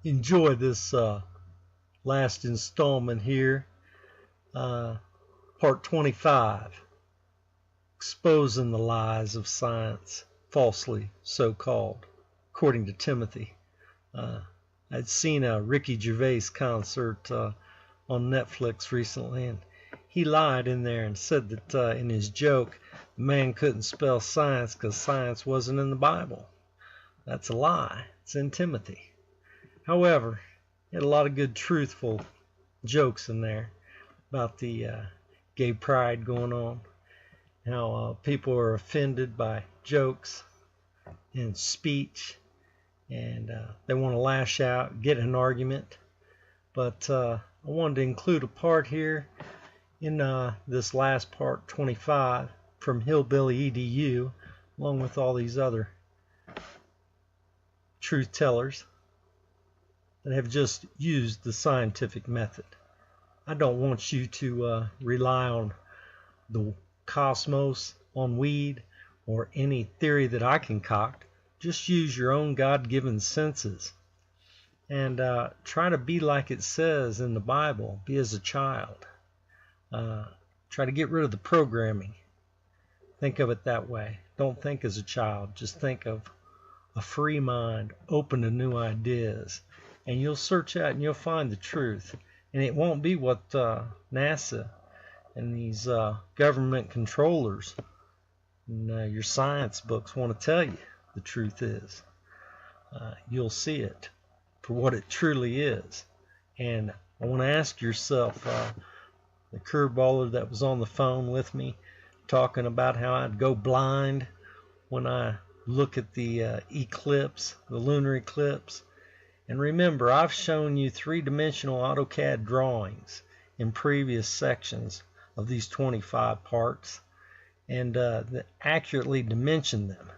enjoy this last installment here, part 25, exposing the lies of science, falsely so-called, according to Timothy. I'd seen a Ricky Gervais concert on Netflix recently, and he lied in there and said that in his joke, the man couldn't spell science because science wasn't in the Bible. That's a lie. It's in Timothy. However, he had a lot of good truthful jokes in there about the gay pride going on, how people are offended by jokes and speech, and they want to lash out, get in an argument. But I wanted to include a part here in this last part 25 from Hillbilly EDU, along with all these other truth tellers that have just used the scientific method. I don't want you to rely on the cosmos, on weed, or any theory that I concoct. Just use your own God-given senses and try to be like it says in the Bible. Be as a child. Try to get rid of the programming. Think of it that way. Don't think as a child. Just think of a free mind, open to new ideas. And you'll search out and you'll find the truth. And it won't be what NASA and these government controllers and your science books want to tell you the truth is. You'll see it for what it truly is. And I want to ask yourself, the curveballer that was on the phone with me talking about how I'd go blind when I look at the eclipse, the lunar eclipse. And remember, I've shown you three-dimensional AutoCAD drawings in previous sections of these 25 parts, and accurately dimension them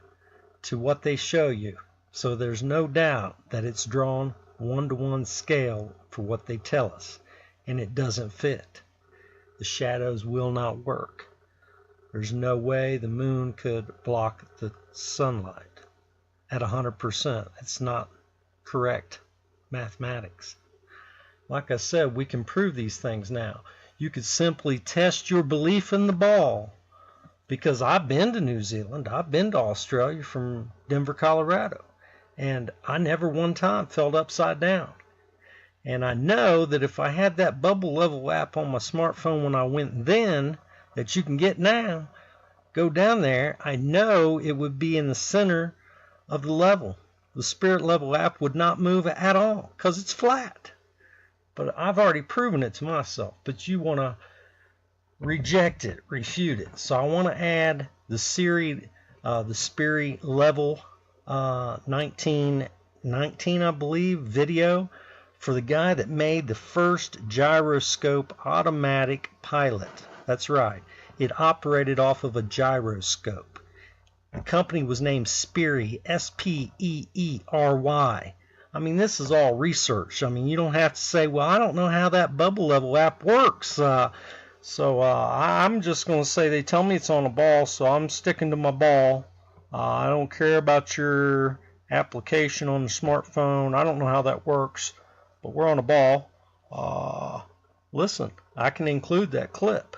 to what they show you. So there's no doubt that it's drawn one-to-one scale for what they tell us, and it doesn't fit. The shadows will not work. There's no way the moon could block the sunlight at 100%. It's not correct mathematics. Like I said, we can prove these things now. You could simply test your belief in the ball, because I've been to New Zealand, I've been to Australia from Denver, Colorado, and I never one time felt upside down. And I know that if I had that bubble level app on my smartphone when I went then, that you can get now, go down there, I know it would be in the center of the level. The spirit level app would not move at all because it's flat. But I've already proven it to myself. But you want to reject it, refute it. So I want to add the Siri, the Spirit level 1919, I believe, video for the guy that made the first gyroscope automatic pilot. That's right. It operated off of a gyroscope. The company was named Sperry, S-P-E-E-R-Y. I mean, this is all research. I mean, you don't have to say, well, I don't know how that bubble level app works. I'm just going to say they tell me it's on a ball, so I'm sticking to my ball. I don't care about your application on the smartphone. I don't know how that works, but we're on a ball. Listen, I can include that clip.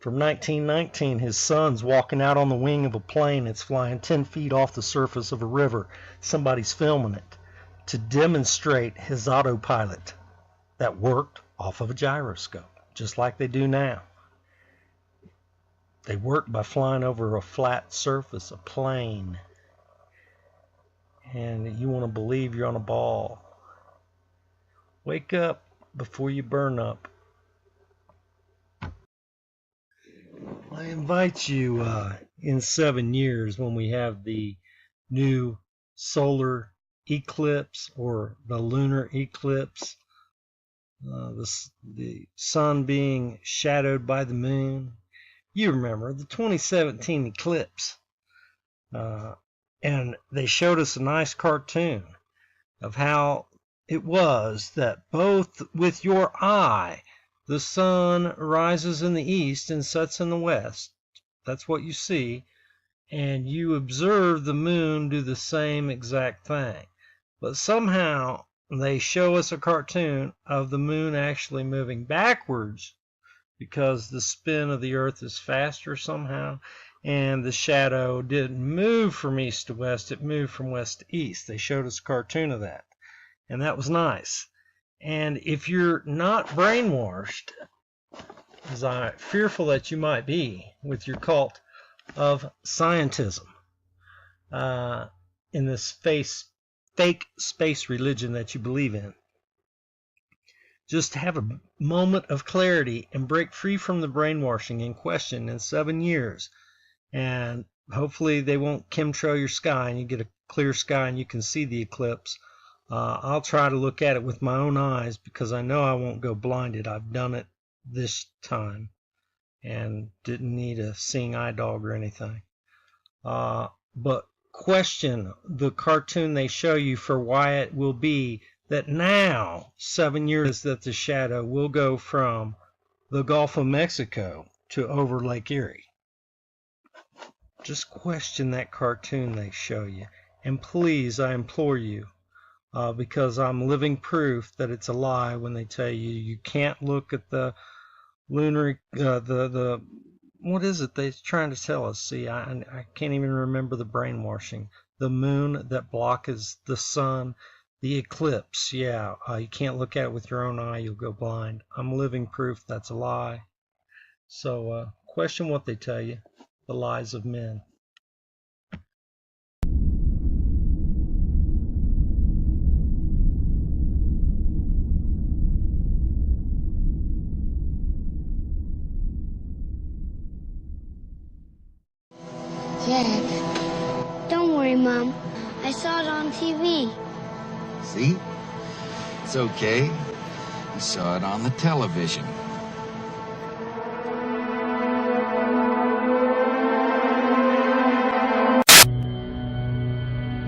From 1919, his son's walking out on the wing of a plane. It's flying 10 feet off the surface of a river. Somebody's filming it to demonstrate his autopilot that worked off of a gyroscope, just like they do now. They work by flying over a flat surface, a plane. And you want to believe you're on a ball. Wake up before you burn up. I invite you in 7 years when we have the new solar eclipse or the lunar eclipse, the sun being shadowed by the moon. You remember the 2017 eclipse, and they showed us a nice cartoon of how it was that both with your eye, the sun rises in the east and sets in the west. That's what you see. And you observe the moon do the same exact thing. But somehow they show us a cartoon of the moon actually moving backwards because the spin of the earth is faster somehow, and the shadow didn't move from east to west, it moved from west to east. They showed us a cartoon of that, and that was nice. And if you're not brainwashed, as I'm fearful that you might be with your cult of scientism, in this fake space religion that you believe in, just have a moment of clarity and break free from the brainwashing and question in 7 years. And hopefully they won't chemtrail your sky and you get a clear sky and you can see the eclipse. I'll try to look at it with my own eyes because I know I won't go blinded. I've done it this time and didn't need a seeing eye dog or anything. But question the cartoon they show you for why it will be that now, 7 years, that the shadow will go from the Gulf of Mexico to over Lake Erie. Just question that cartoon they show you. And please, I implore you, because I'm living proof that it's a lie when they tell you you can't look at the lunar, what is it they're trying to tell us? See, I can't even remember the brainwashing. The moon that blocks the sun. The eclipse, yeah, you can't look at it with your own eye, you'll go blind. I'm living proof that's a lie. So question what they tell you, the lies of men. Dad, don't worry, Mom. I saw it on TV. See? It's okay. You saw it on the television.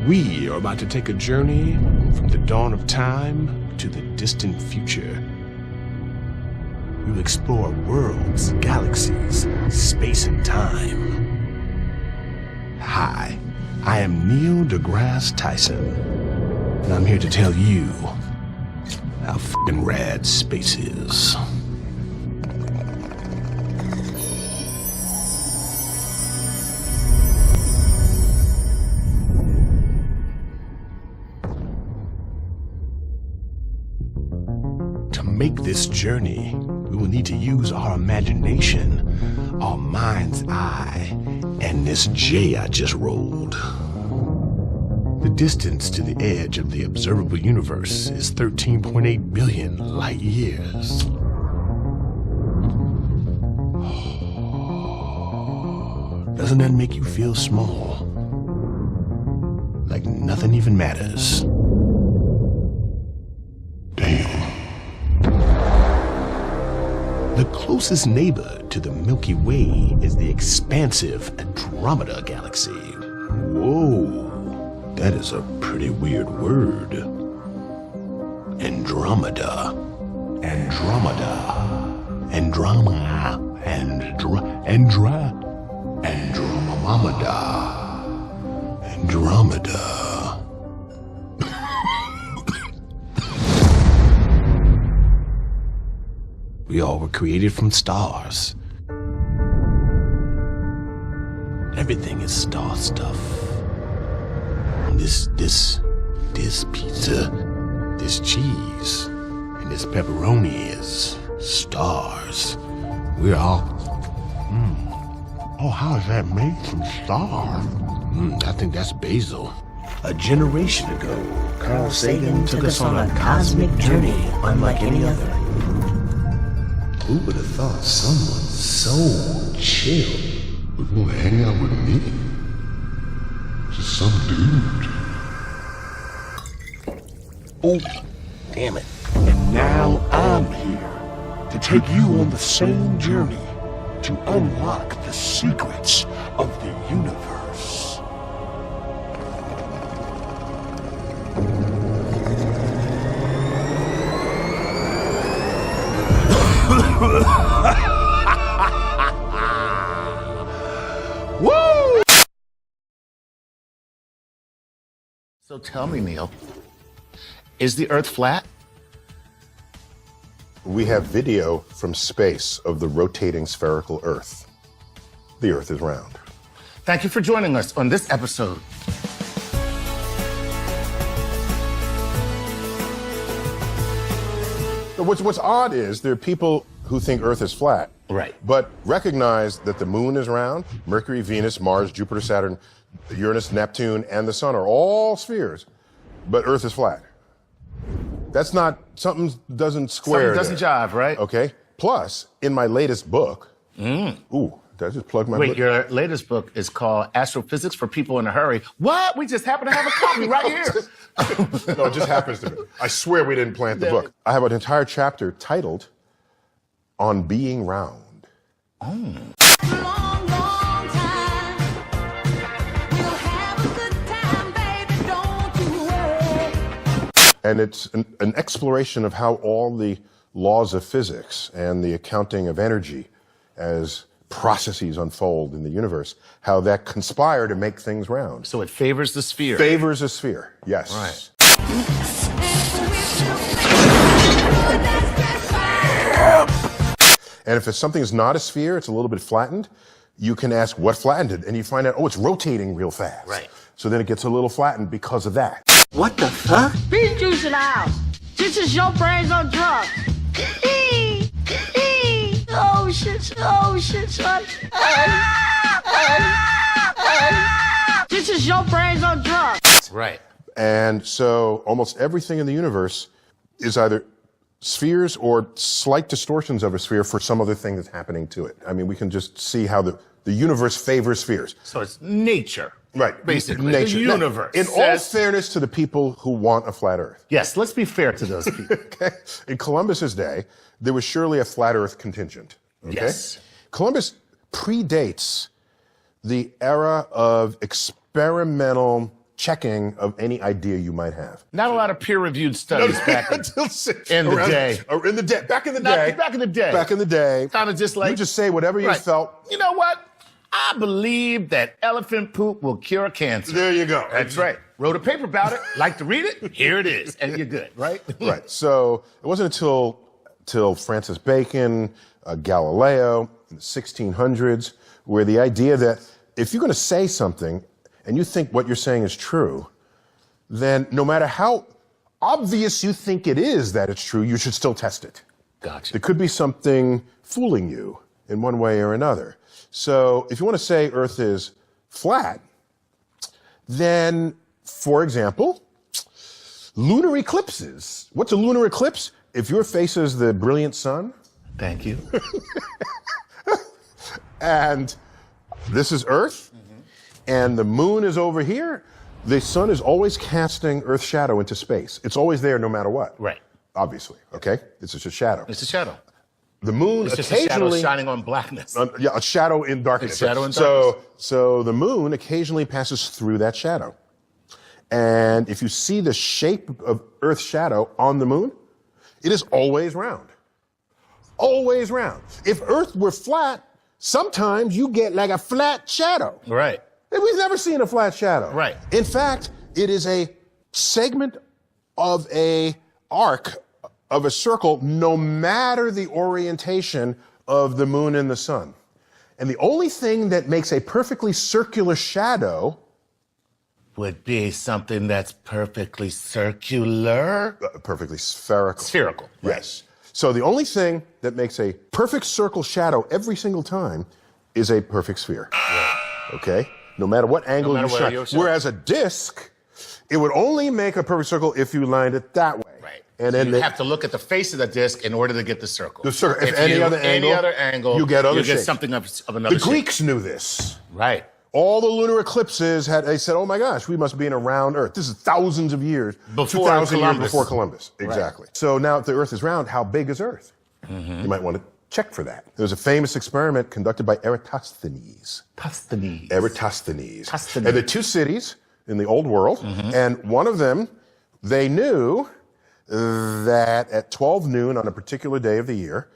We are about to take a journey from the dawn of time to the distant future. We will explore worlds, galaxies, space, and time. Hi, I am Neil deGrasse Tyson. And I'm here to tell you how f***ing rad space is. To make this journey, we will need to use our imagination, our mind's eye, and this J I just rolled. The distance to the edge of the observable universe is 13.8 billion light years. Doesn't that make you feel small? Like nothing even matters? Damn. The closest neighbor to the Milky Way is the expansive Andromeda Galaxy. Whoa. That is a pretty weird word. Andromeda. Andromeda. Andromeda. Andromeda. Andromeda. We all were created from stars. Everything is star stuff. This pizza, this cheese, and this pepperoni is stars. We're all, Oh, how is that made from stars? I think that's basil. A generation ago, Carl Sagan took us on a cosmic journey unlike any other. Who would have thought someone so chill would want to hang out with me? Just some dude. Oh, damn it. And now I'm here to take you on the same journey to unlock the secrets of the universe. Woo! So tell me, Neil, Is the Earth flat? We have video from space of the rotating spherical Earth. The Earth is round. Thank you for joining us on this episode. What's odd is there are people who think Earth is flat. Right. But recognize that the moon is round. Mercury, Venus, Mars, Jupiter, Saturn, Uranus, Neptune, and the sun are all spheres. But Earth is flat. That's not, something doesn't square. Something doesn't jive, right? Okay. Plus, in my latest book, ooh, did I just plug my book? Wait, your latest book is called Astrophysics for People in a Hurry. What? We just happen to have a copy right here. No, it just happens to me. I swear we didn't plant the book. I have an entire chapter titled On Being Round. Oh. And it's an exploration of how all the laws of physics and the accounting of energy as processes unfold in the universe, how that conspire to make things round. So it favors the sphere. Favors a sphere, yes. Right. And if something is not a sphere, it's a little bit flattened, you can ask what flattened it, and you find out, oh, it's rotating real fast. Right. So then it gets a little flattened because of that. What the fuck? Beet juice in the house. This is your brains on drugs. Oh shit, son. This is your brains on drugs. Right. And so almost everything in the universe is either spheres or slight distortions of a sphere for some other thing that's happening to it. I mean, we can just see how the universe favors spheres. So it's nature. Right. Basically, nature. the universe. In all fairness to the people who want a flat Earth. Yes, let's be fair to those people. Okay. In Columbus's day, there was surely a flat Earth contingent. Okay? Yes. Columbus predates the era of experimental checking of any idea you might have. Not a lot of peer-reviewed studies back in the day. Back in the day. Back in the day. Kind of just like, you just say whatever you felt. You know what? I believe that elephant poop will cure cancer. There you go. That's right. Wrote a paper about it. Like to read it? Here it is. And you're good, right? Right. So it wasn't until Francis Bacon, Galileo, in the 1600s, where the idea that if you're going to say something and you think what you're saying is true, then no matter how obvious you think it is that it's true, you should still test it. Gotcha. There could be something fooling you in one way or another. So if you want to say Earth is flat, then, for example, lunar eclipses. What's a lunar eclipse? If your face is the brilliant sun. Thank you. And this is Earth, and the moon is over here, the sun is always casting Earth's shadow into space. It's always there no matter what. Right. Obviously, okay? It's just a shadow. It's a shadow. The moon It's just a shadow occasionally shining on blackness. yeah, a shadow in darkness. A shadow in darkness. So the moon occasionally passes through that shadow. And if you see the shape of Earth's shadow on the moon, it is always round. Always round. If Earth were flat, sometimes you get like a flat shadow. Right. And we've never seen a flat shadow. Right. In fact, it is a segment of a arc of a circle, no matter the orientation of the moon and the sun. And the only thing that makes a perfectly circular shadow would be something that's perfectly circular. Perfectly spherical. Spherical. Right. Yes. So the only thing that makes a perfect circle shadow every single time is a perfect sphere. Right. Okay? No matter what angle you shine. Whereas a disk, it would only make a perfect circle if you lined it that way. Right. And So then you have to look at the face of the disc in order to get the circle. The circle. If any any other angle, you get other shapes. something of another The shape. Greeks knew this. Right. All the lunar eclipses they said, oh my gosh, we must be in a round Earth. This is thousands of years. Before 2,000 years Columbus. before Columbus. Exactly. Right. So now if the Earth is round, how big is Earth? You might want to check for that. There's a famous experiment conducted by Eratosthenes. Eratosthenes. And there are two cities in the old world, and one of them, they knew that at 12 noon on a particular day of the year,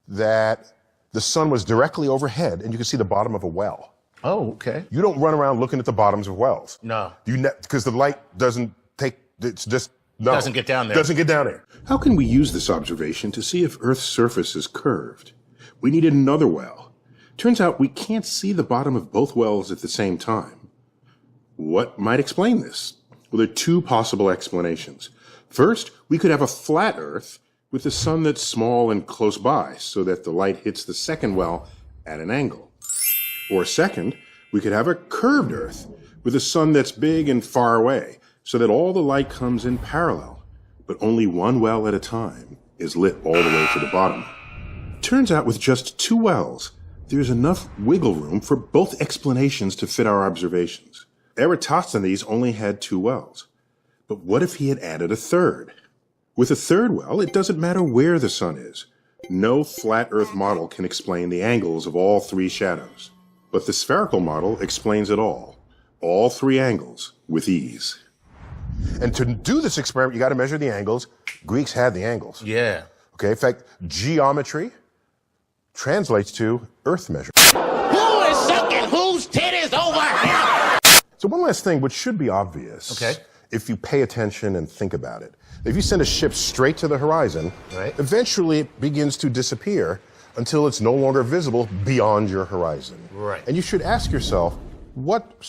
that the sun was directly overhead and you could see the bottom of a well. Oh, okay. You don't run around looking at the bottoms of wells. No. Because the light doesn't take, it's just No. Doesn't get down there. Doesn't get down there. How can we use this observation to see if Earth's surface is curved? We needed another well. Turns out we can't see the bottom of both wells at the same time. What might explain this? Well, there are two possible explanations. First, we could have a flat Earth with the sun that's small and close by, so that the light hits the second well at an angle. Or second, we could have a curved Earth with a sun that's big and far away, so that all the light comes in parallel, but only one well at a time is lit all the way to the bottom. Turns out with just two wells, there's enough wiggle room for both explanations to fit our observations. Eratosthenes only had two wells. But what if he had added a third? With a third well, it doesn't matter where the sun is. No flat Earth model can explain the angles of all three shadows. But the spherical model explains it all three angles, with ease. And to do this experiment, you got to measure the angles. Greeks had the angles. Yeah. Okay, in fact, geometry translates to Earth measure. Who is sucking whose titties over here? So one last thing, which should be obvious, Okay, if you pay attention and think about it. If you send a ship straight to the horizon, right, eventually it begins to disappear until it's no longer visible beyond your horizon. Right. And you should ask yourself, what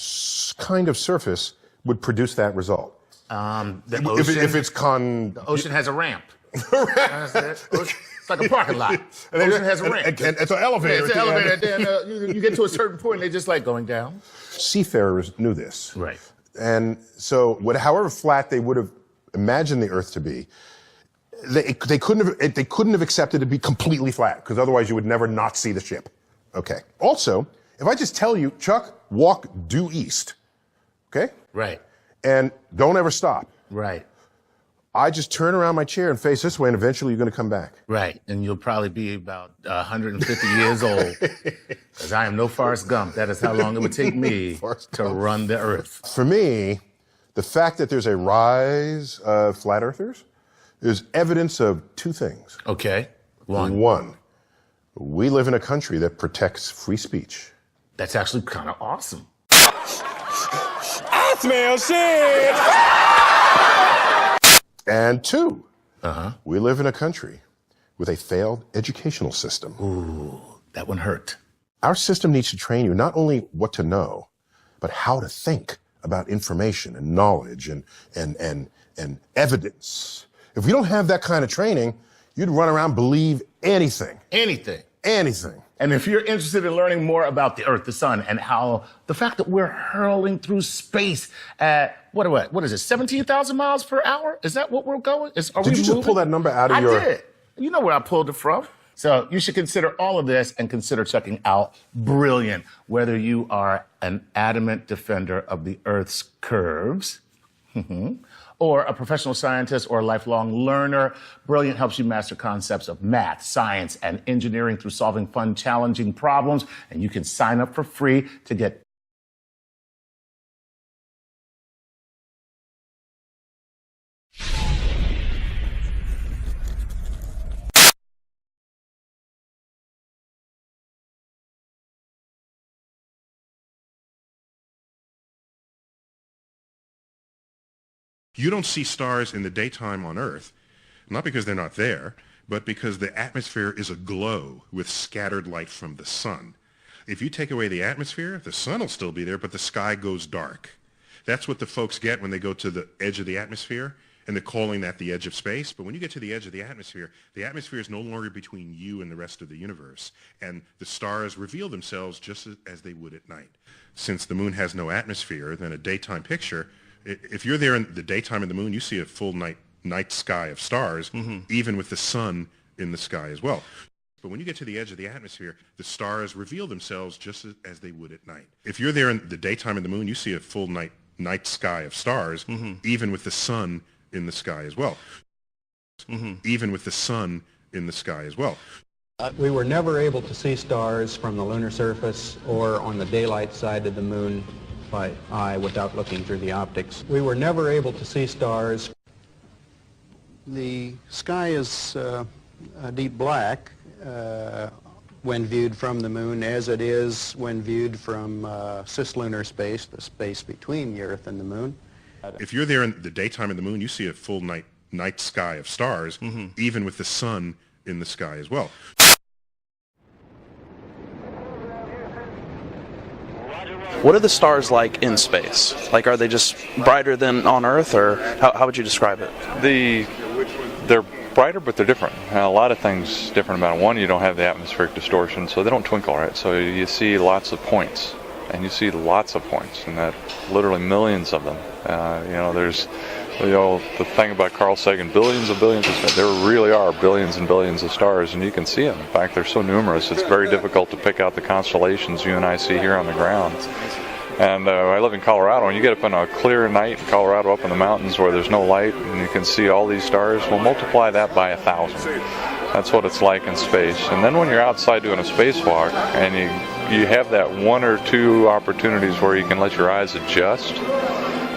kind of surface would produce that result? The ocean. If it's the ocean has a ramp. It's like a parking lot. The ocean has a ramp. And it's an elevator. It's an elevator. And then you get to a certain point, and they just like going down. Seafarers knew this. Right. And so, however flat they would have imagined the Earth to be, they couldn't have accepted it to be completely flat, because otherwise you would never not see the ship. Okay. Also, if I just tell you, Chuck, walk due east, okay? Right. And don't ever stop. Right. I just turn around my chair and face this way, and eventually you're going to come back. Right. And you'll probably be about 150 years old, because I am no Forrest Gump. That is how long it would take me to run the Earth. For me, the fact that there's a rise of flat earthers is evidence of two things. Okay. One, we live in a country that protects free speech. That's actually kind of awesome. I smell shit! And two, we live in a country with a failed educational system. Ooh, that one hurt. Our system needs to train you not only what to know, but how to think about information and knowledge and evidence. If we don't have that kind of training, you'd run around believe anything. Anything. Anything. And if you're interested in learning more about the Earth, the sun, and how the fact that we're hurling through space at, what is it, 17,000 miles per hour? Is that what we're going? Did you just pull that number out of your... I did. You know where I pulled it from. So you should consider all of this and consider checking out Brilliant, whether you are an adamant defender of the Earth's curves, or a professional scientist or a lifelong learner. Brilliant helps you master concepts of math, science, and engineering through solving fun, challenging problems. And you can sign up for free to get You don't see stars in the daytime on Earth, not because they're not there, but because the atmosphere is aglow with scattered light from the sun. If you take away the atmosphere, the sun will still be there, but the sky goes dark. That's what the folks get when they go to the edge of the atmosphere, and they're calling that the edge of space. But when you get to the edge of the atmosphere is no longer between you and the rest of the universe, and the stars reveal themselves just as they would at night. Since the moon has no atmosphere, then a daytime picture, if you're there in the daytime of the moon, you see a full night sky of stars, even with the sun in the sky as well. But when you get to the edge of the atmosphere, the stars reveal themselves just as they would at night. If you're there in the daytime of the moon, you see a full night sky of stars, even with the sun in the sky as well. Even with the sun in the sky as well. We were never able to see stars from the lunar surface or on the daylight side of the moon by eye without looking through the optics. We were never able to see stars. The sky is deep black when viewed from the moon, as it is when viewed from cislunar space, the space between the Earth and the moon. If you're there in the daytime in the moon, you see a full night sky of stars, even with the sun in the sky as well. What are the stars like in space? Like, are they just brighter than on Earth, or how would you describe it? They're brighter, but they're different. A lot of things different about them. One, you don't have the atmospheric distortion, so they don't twinkle, right? So you see lots of points, and you see lots of points, and that literally millions of them. There's, the thing about Carl Sagan, billions of stars. There really are billions and billions of stars, and you can see them. In fact, they're so numerous, it's very difficult to pick out the constellations you and I see here on the ground. And I live in Colorado, and you get up on a clear night in Colorado up in the mountains where there's no light, and you can see all these stars. Well, multiply that by 1,000. That's what it's like in space. And then when you're outside doing a spacewalk, and you have that one or two opportunities where you can let your eyes adjust,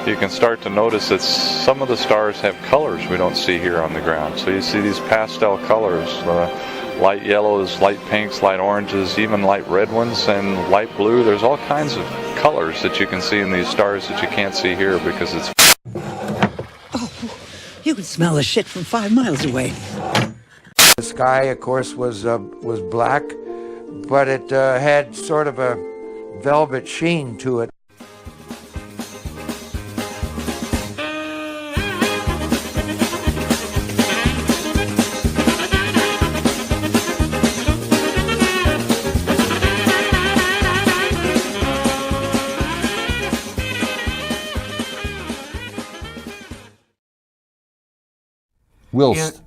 you can start to notice that some of the stars have colors we don't see here on the ground. So you see these pastel colors, light yellows, light pinks, light oranges, even light red ones, and light blue. There's all kinds of colors that you can see in these stars that you can't see here because it's... Oh, you can smell the shit from 5 miles away. The sky, of course, was black, but it had sort of a velvet sheen to it.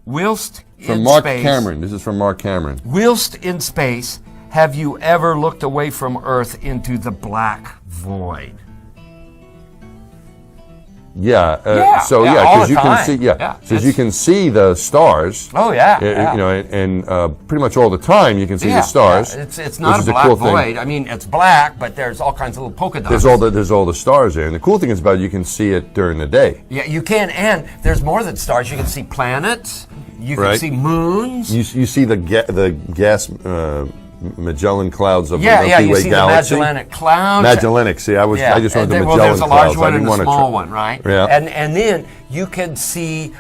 Whilst from in Mark space, Cameron. This is from Mark Cameron. Whilst in space, have you ever looked away from Earth into the black void? Because you can see, so you can see the stars. Oh yeah, you know, and pretty much all the time you can see the stars. Yeah. It's not a black void. I mean, it's black, but there's all kinds of little polka dots. There's all the stars there, and the cool thing is about it, you can see it during the day. Yeah, you can, and there's more than stars. You can see planets. You can see moons. You see the gas. Magellan clouds of the Milky Way galaxy. You see the Magellanic Clouds. Magellanic. See, I just wanted the Magellan Well, there's a large clouds. one and a small one, right? Yeah. And then you can see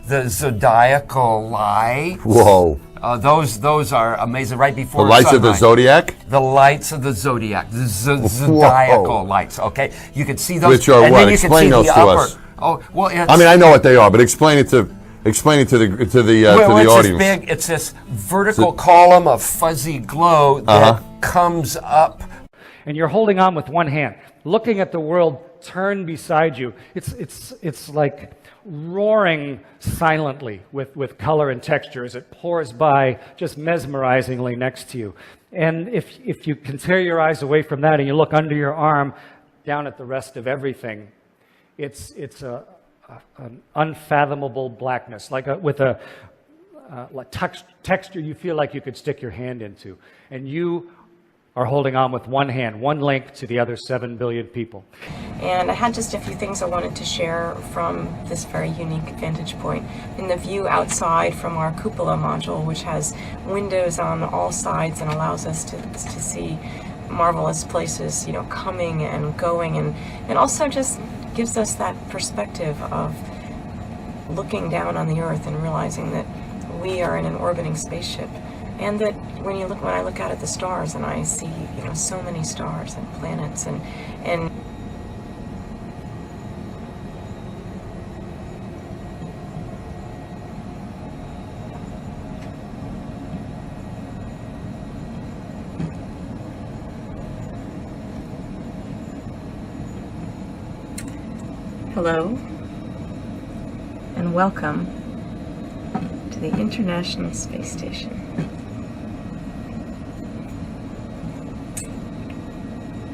the zodiacal lights. Whoa. Those are amazing. Right before the lights sunrise. of the zodiac. The lights of the zodiac. The zodiacal lights. Okay, you can see those. Which are and what? Then you Explain can see those the to upper, us. Oh well. I mean, I know what they are, but explain it to the audience. It's this vertical column of fuzzy glow that comes up. And you're holding on with one hand, looking at the world turn beside you. It's like roaring silently with color and texture as it pours by just mesmerizingly next to you. And if you can tear your eyes away from that and you look under your arm down at the rest of everything, it's an unfathomable blackness, with a texture you feel like you could stick your hand into. And you are holding on with one hand, one link to the other 7 billion people. And I had just a few things I wanted to share from this very unique vantage point. In the view outside from our cupola module, which has windows on all sides and allows us to see marvelous places, coming and going, and also just gives us that perspective of looking down on the Earth and realizing that we are in an orbiting spaceship, and that when I look out at the stars and I see so many stars and planets and Hello and welcome to the International Space Station.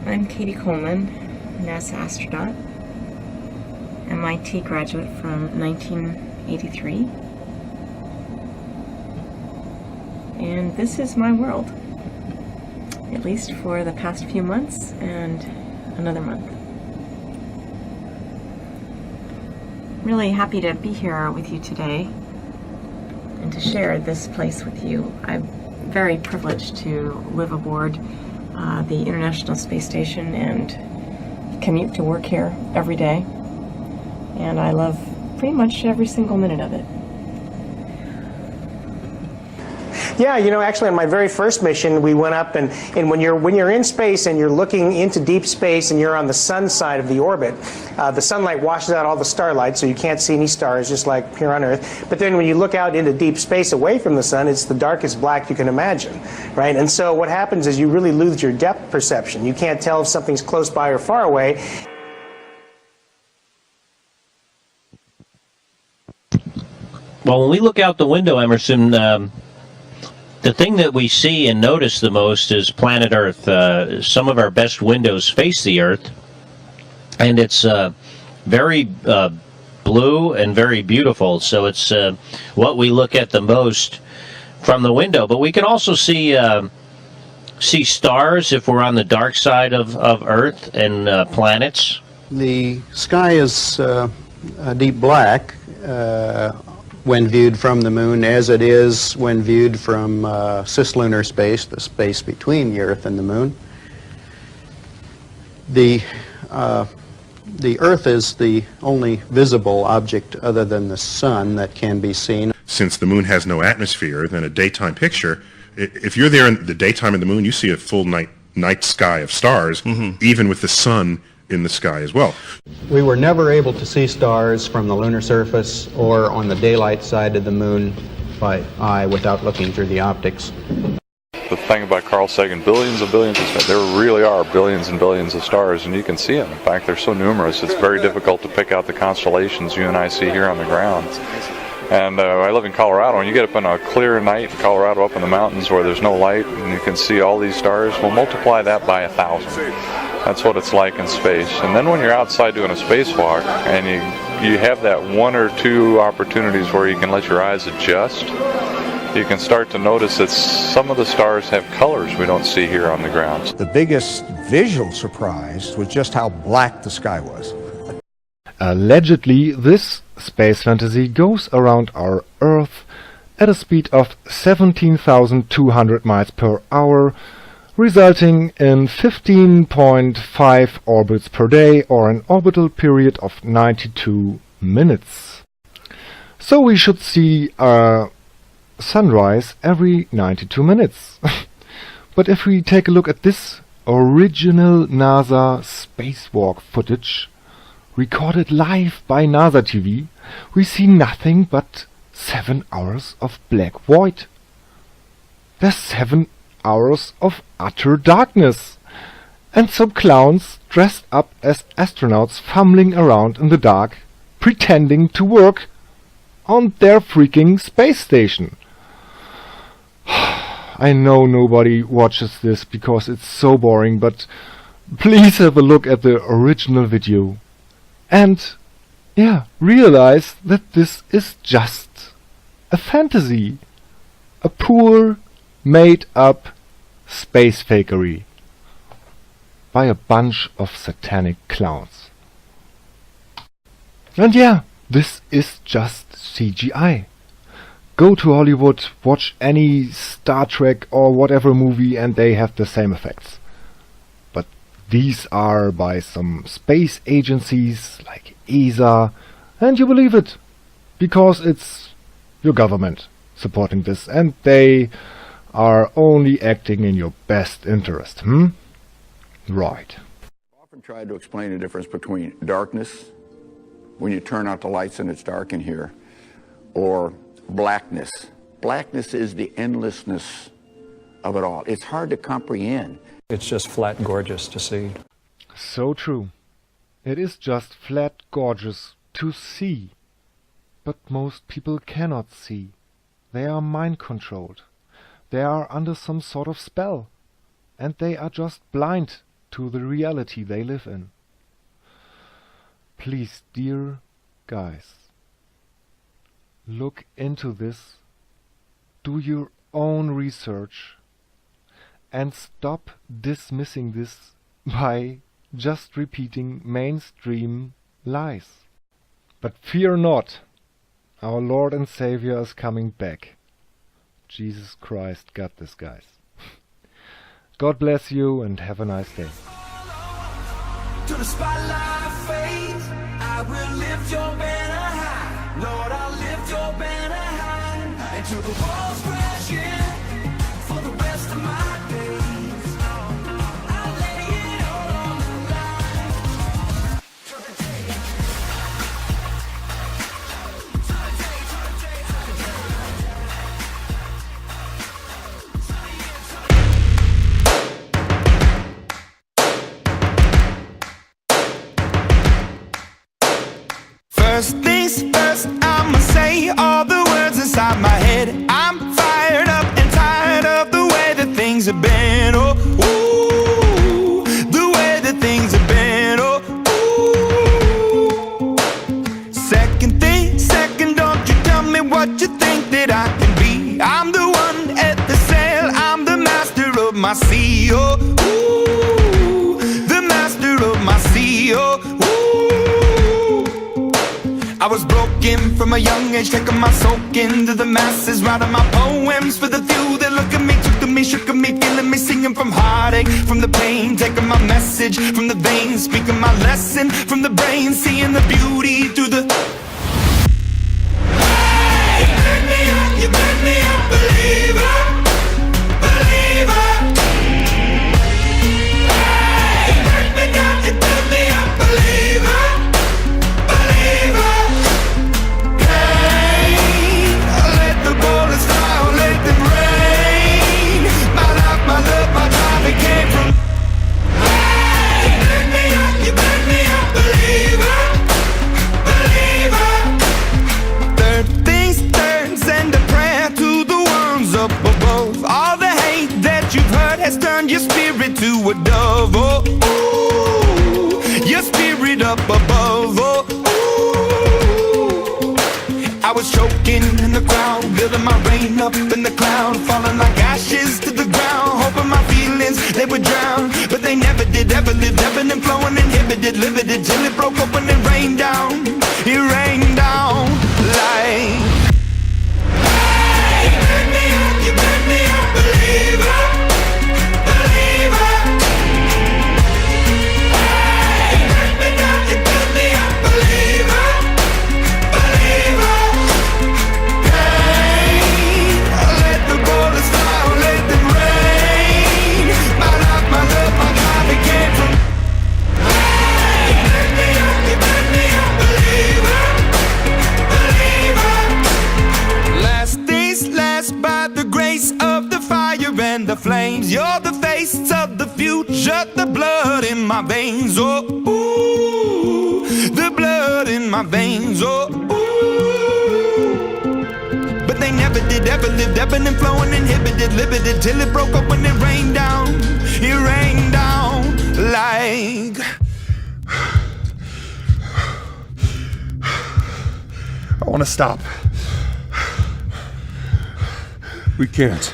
I'm Katie Coleman, NASA astronaut, MIT graduate from 1983, and this is my world, at least for the past few months and another month. Really happy to be here with you today and to share this place with you. I'm very privileged to live aboard the International Space Station and commute to work here every day. and I love pretty much every single minute of it. Yeah, you know, actually on my very first mission, we went up and when you're in space and you're looking into deep space and you're on the sun side of the orbit, the sunlight washes out all the starlight, so you can't see any stars, just like here on Earth. But then when you look out into deep space away from the sun, it's the darkest black you can imagine, right? And so what happens is you really lose your depth perception. You can't tell if something's close by or far away. Well, when we look out the window, Emerson, the thing that we see and notice the most is planet Earth. Some of our best windows face the Earth, and it's very blue and very beautiful. So it's what we look at the most from the window. But we can also see stars if we're on the dark side of Earth and planets. The sky is a deep black when viewed from the moon, as it is when viewed from cislunar space, the space between the Earth and the moon. The Earth is the only visible object other than the sun that can be seen. Since the moon has no atmosphere, then a daytime picture, if you're there in the daytime of the moon, you see a full night sky of stars, even with the sun in the sky as well. We were never able to see stars from the lunar surface or on the daylight side of the moon by eye without looking through the optics. The thing about Carl Sagan, billions of stars, there really are billions and billions of stars, and you can see them. In fact, they're so numerous, it's very difficult to pick out the constellations you and I see here on the ground. And I live in Colorado, and you get up on a clear night in Colorado up in the mountains where there's no light, and you can see all these stars. Well, multiply that by 1,000. That's what it's like in space. And then when you're outside doing a spacewalk, and you have that one or two opportunities where you can let your eyes adjust, you can start to notice that some of the stars have colors we don't see here on the ground. The biggest visual surprise was just how black the sky was. Allegedly, this space fantasy goes around our Earth at a speed of 17,200 miles per hour, resulting in 15.5 orbits per day, or an orbital period of 92 minutes. So we should see a sunrise every 92 minutes. But if we take a look at this original NASA spacewalk footage, recorded live by NASA TV, we see nothing but 7 hours of black void. There's 7 hours of utter darkness, and some clowns dressed up as astronauts fumbling around in the dark, pretending to work on their freaking space station. I know nobody watches this because it's so boring, but please have a look at the original video. And, yeah, realize that this is just a fantasy. A poor, made-up space fakery by a bunch of satanic clowns. And yeah, this is just CGI. Go to Hollywood, watch any Star Trek or whatever movie, and they have the same effects. But these are by some space agencies like ESA, and you believe it, because it's your government supporting this, and they are only acting in your best interest, Right. I've often tried to explain the difference between darkness, when you turn out the lights and it's dark in here, or blackness. Blackness is the endlessness of it all. It's hard to comprehend. It's just flat gorgeous to see. So true. It is just flat gorgeous to see. But most people cannot see. They are mind-controlled. They are under some sort of spell. And they are just blind to the reality they live in. Please, dear guys, look into this, do your own research, and stop dismissing this by just repeating mainstream lies. But fear not, our Lord and Savior is coming back. Jesus Christ got this, guys. God bless you and have a nice day. To the spotlight fades, I will live lift your banner high. Lord, I'll lift your banner high. Until the walls crash in for the rest of my days. I'll lay it all on the line. First things first, I'ma say all the words inside my head. I'm fired up and tired of the way that things have been. Oh, ooh, the way that things have been. Oh, ooh. Second thing, second, don't you tell me what you think that I can be. I'm the one at the sail, I'm the master of my sea. Oh, ooh, the master of my sea. Oh, I was broken from a young age, taking my soak into the masses, writing my poems for the few that look at me, took to me, shook at me, feeling me, singing from heartache, from the pain, taking my message from the veins, speaking my lesson from the brain, seeing the beauty through the. Hey, you made me a believer, believer. Hey, you break me down, you made me a believer. Has turned your spirit to a dove, oh, ooh, your spirit up above, oh, ooh. I was choking in the crowd, building my rain up in the cloud, falling like ashes to the ground, hoping my feelings, they would drown, but they never did, ever lived, ebbing and flowing, inhibited, limited, till it broke open and rained down, it rained down like. Hey, you made me a believer. And the flames, you're the face of the future, the blood in my veins, oh, ooh, the blood in my veins, oh, ooh. But they never did, ever lived, ebbing and flowing, inhibited, limited, till it broke up when it rained down like. I want to stop. We can't.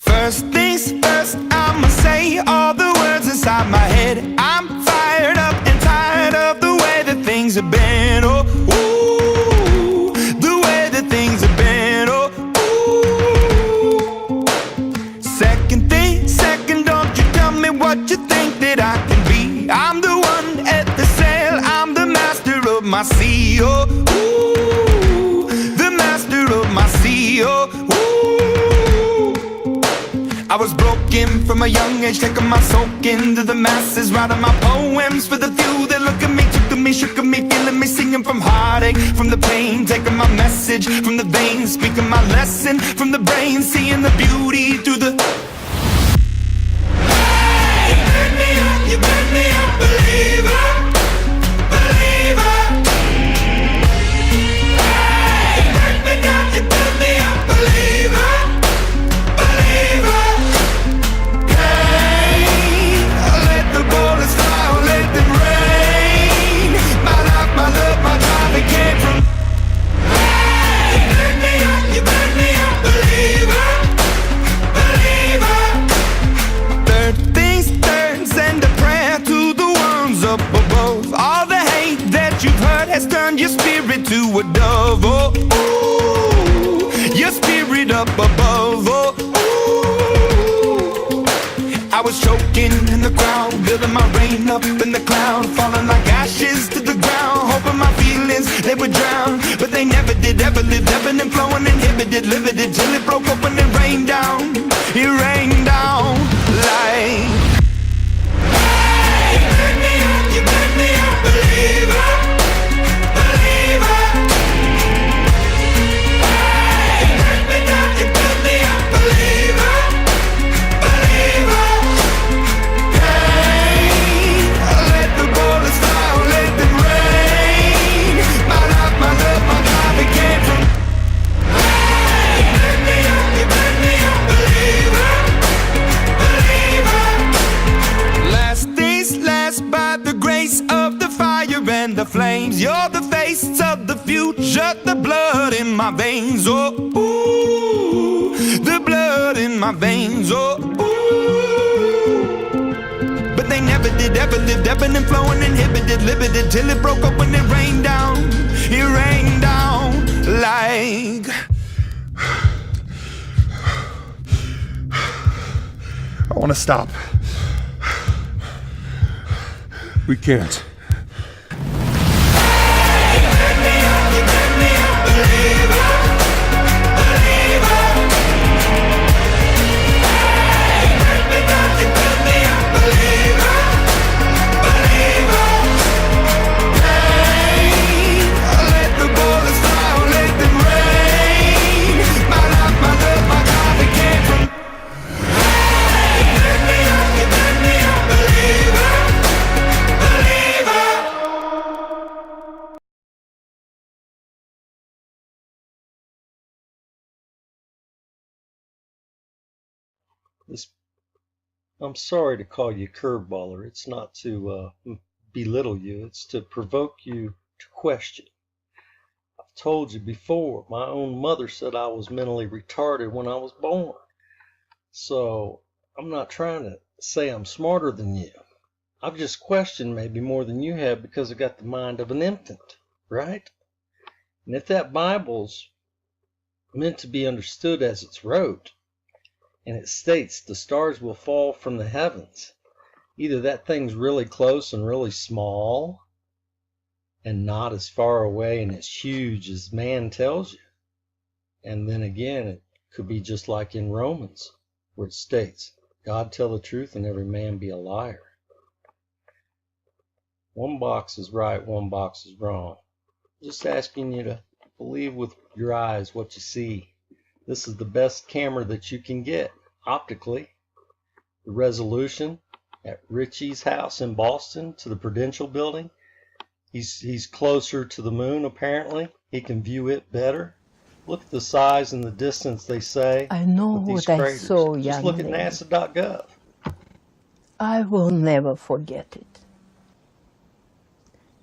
First things first, I'ma say all the words inside my head. I'm fired up and tired of the way that things have been. Oh, ooh, the way that things have been. Oh, ooh. Second thing, second, don't you tell me what you think that I can be. I'm the one at the sail, I'm the master of my sea. Oh, ooh, the master of my sea. Oh, ooh. I was broken from a young age, taking my soak into the masses, writing my poems for the few that look at me, took to me, shook at me, feeling me, singing from heartache, from the pain, taking my message from the veins, speaking my lesson from the brain, seeing the beauty through the. Hey, you made me a believer, believer. your spirit to a dove, oh, ooh, your spirit up above, oh, ooh. I was choking in the crowd, building my rain up in the cloud, falling like ashes to the ground, hoping my feelings, they would drown, but they never did, ever lived, ebbing and flowing, inhibited, limited, till it broke open and rained down, it rained down like, hey, you made me a believer, believer. Hey, you made me down, you built me a believer, believer. Hey, let the bullets fly, let them rain. My life, my love, my God became from. Hey, you made me a believer, believer. Last days last by the grace of the fire and the flames. You're the face of the future, the blood in my veins. Oh, ooh, the blood in my veins. Oh, ooh. But they never did, ever lived, ebbing and flowing, inhibited, limited, till it broke up when it rained down. It rained down like. I want to stop. We can't. I'm sorry to call you curveballer. It's not to belittle you. It's to provoke you to question. I've told you before, my own mother said I was mentally retarded when I was born. So I'm not trying to say I'm smarter than you. I've just questioned maybe more than you have because I got the mind of an infant, right? And if that Bible's meant to be understood as it's wrote, and it states the stars will fall from the heavens, either that thing's really close and really small and not as far away and as huge as man tells you. And then again, it could be just like in Romans, where it states, God tell the truth and every man be a liar. One box is right, one box is wrong. Just asking you to believe with your eyes what you see. This is the best camera that you can get optically. The resolution at Richie's house in Boston to the Prudential building. He's closer to the moon apparently. He can view it better. Look at the size and the distance they say. I know what I saw, young Just look at lady. NASA.gov. I will never forget it.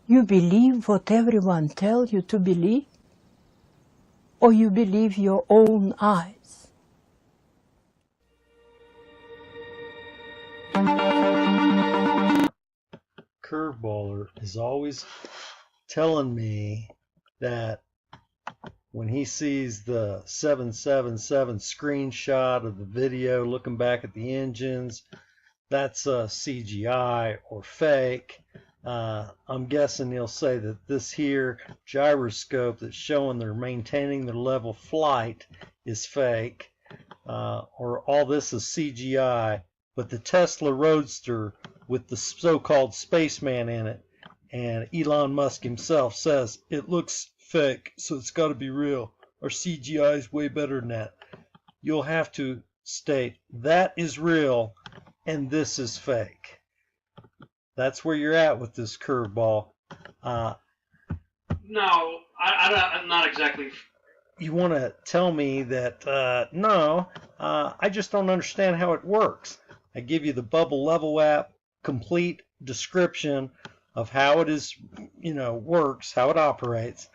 You believe what everyone tells you to believe? Or you believe your own eyes? Curveballer is always telling me that when he sees the 777 screenshot of the video looking back at the engines, that's CGI or fake. I'm guessing he'll say that this here gyroscope that's showing they're maintaining their level flight is fake, or all this is CGI, but the Tesla Roadster with the so-called spaceman in it, and Elon Musk himself says it looks fake, so it's got to be real, or CGI is way better than that. You'll have to state that is real and this is fake. That's where you're at with this curveball. No, I'm not exactly. You want to tell me that, no, I just don't understand how it works. I give you the Bubble Level app, complete description of how it is, works, how it operates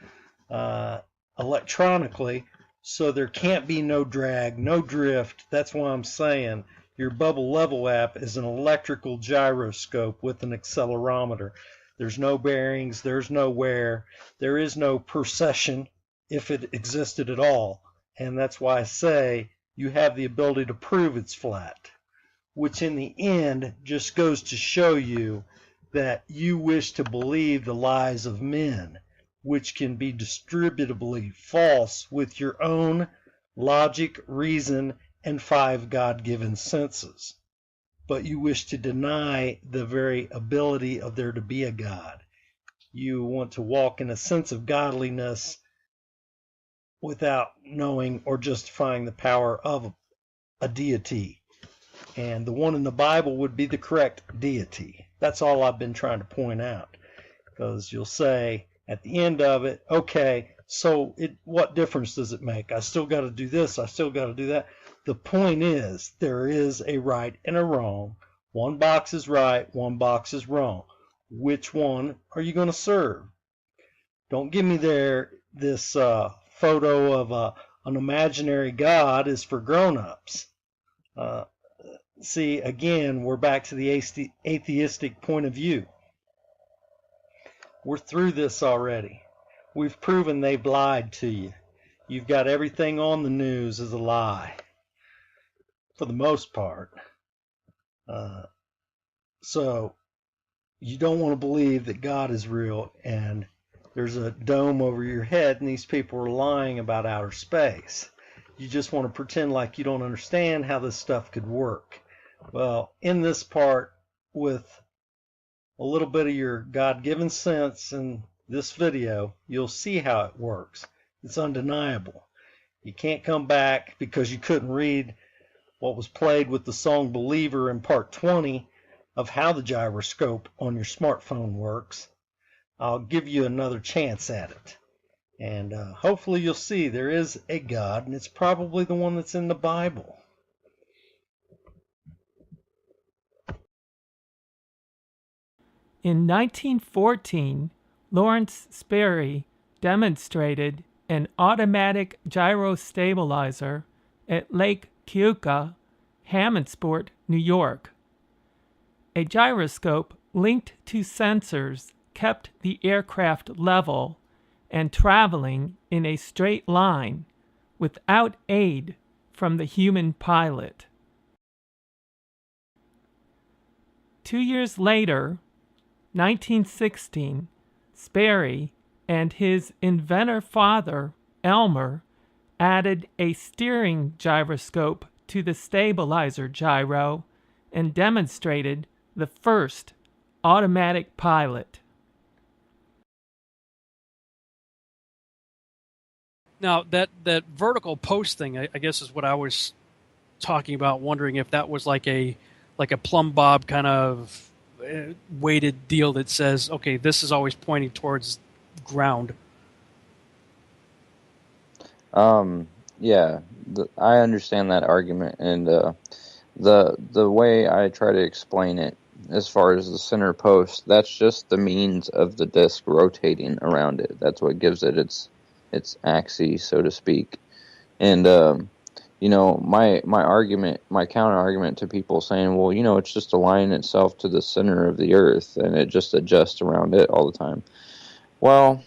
electronically, so there can't be no drag, no drift. That's why I'm saying your Bubble Level app is an electrical gyroscope with an accelerometer. There's no bearings, there's no wear, there is no precession if it existed at all. And that's why I say you have the ability to prove it's flat, which in the end just goes to show you that you wish to believe the lies of men, which can be distributably false with your own logic, reason, and 5 God-given senses. But you wish to deny the very ability of there to be a God. You want to walk in a sense of godliness without knowing or justifying the power of a deity. And the one in the Bible would be the correct deity. That's all I've been trying to point out. Because you'll say at the end of it, okay, so what difference does it make? I still got to do this, I still got to do that. The point is, there is a right and a wrong. One box is right, one box is wrong. Which one are you going to serve? Don't give me this photo of an imaginary God is for grown-ups. See, again, we're back to the atheistic point of view. We're through this already. We've proven they've lied to you. You've got everything on the news as a lie, for the most part. So you don't want to believe that God is real and there's a dome over your head and these people are lying about outer space. You just want to pretend like you don't understand how this stuff could work. Well, in this part, with a little bit of your God-given sense in this video, you'll see how it works. It's undeniable. You can't come back because you couldn't read what was played with the song Believer in part 20 of how the gyroscope on your smartphone works. I'll give you another chance at it. And hopefully you'll see there is a God, and it's probably the one that's in the Bible. In 1914, Lawrence Sperry demonstrated an automatic gyrostabilizer at Lake Keuka, Hammondsport, New York. A gyroscope linked to sensors kept the aircraft level and traveling in a straight line without aid from the human pilot. 2 years later, 1916, Sperry and his inventor father, Elmer, added a steering gyroscope to the stabilizer gyro and demonstrated the first automatic pilot. Now, that vertical post thing, I guess, is what I was talking about, wondering if that was like a plumb bob kind of weighted deal that says, okay, this is always pointing towards ground. Yeah, I understand that argument, and the way I try to explain it, as far as the center post, that's just the means of the disc rotating around it. That's what gives it its axis, so to speak. And my argument, my counter argument to people saying, well, it's just aligning itself to the center of the Earth and it just adjusts around it all the time. Well,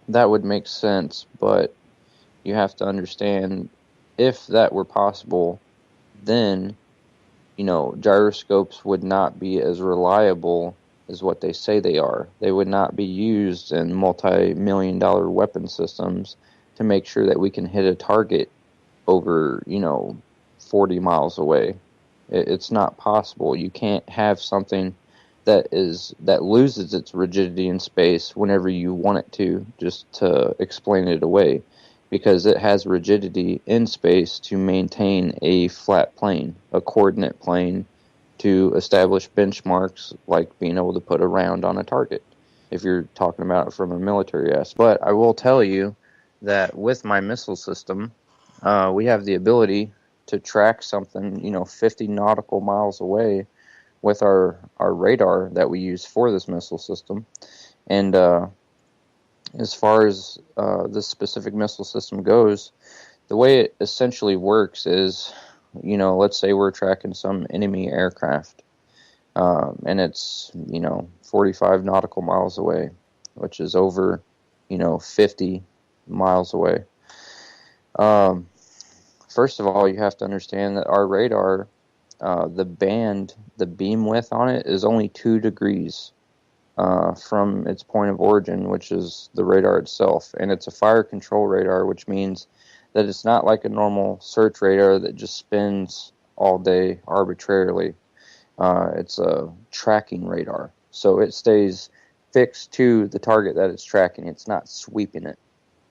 that would make sense, but you have to understand, if that were possible, then gyroscopes would not be as reliable as what they say they are. They would not be used in multi-million-dollar weapon systems to make sure that we can hit a target over 40 miles away. It's not possible. You can't have something that loses its rigidity in space whenever you want it to, just to explain it away, because it has rigidity in space to maintain a flat plane, a coordinate plane, to establish benchmarks like being able to put a round on a target, if you're talking about it from a military aspect. But I will tell you that with my missile system, we have the ability to track something 50 nautical miles away with our radar that we use for this missile system. And as far as this specific missile system goes, the way it essentially works is, let's say we're tracking some enemy aircraft. and it's 45 nautical miles away, which is over 50 miles away. First of all, you have to understand that our radar, the beam width on it is only 2 degrees from its point of origin, which is the radar itself. And it's a fire control radar, which means that it's not like a normal search radar that just spins all day arbitrarily. It's a tracking radar. So it stays fixed to the target that it's tracking. It's not sweeping it,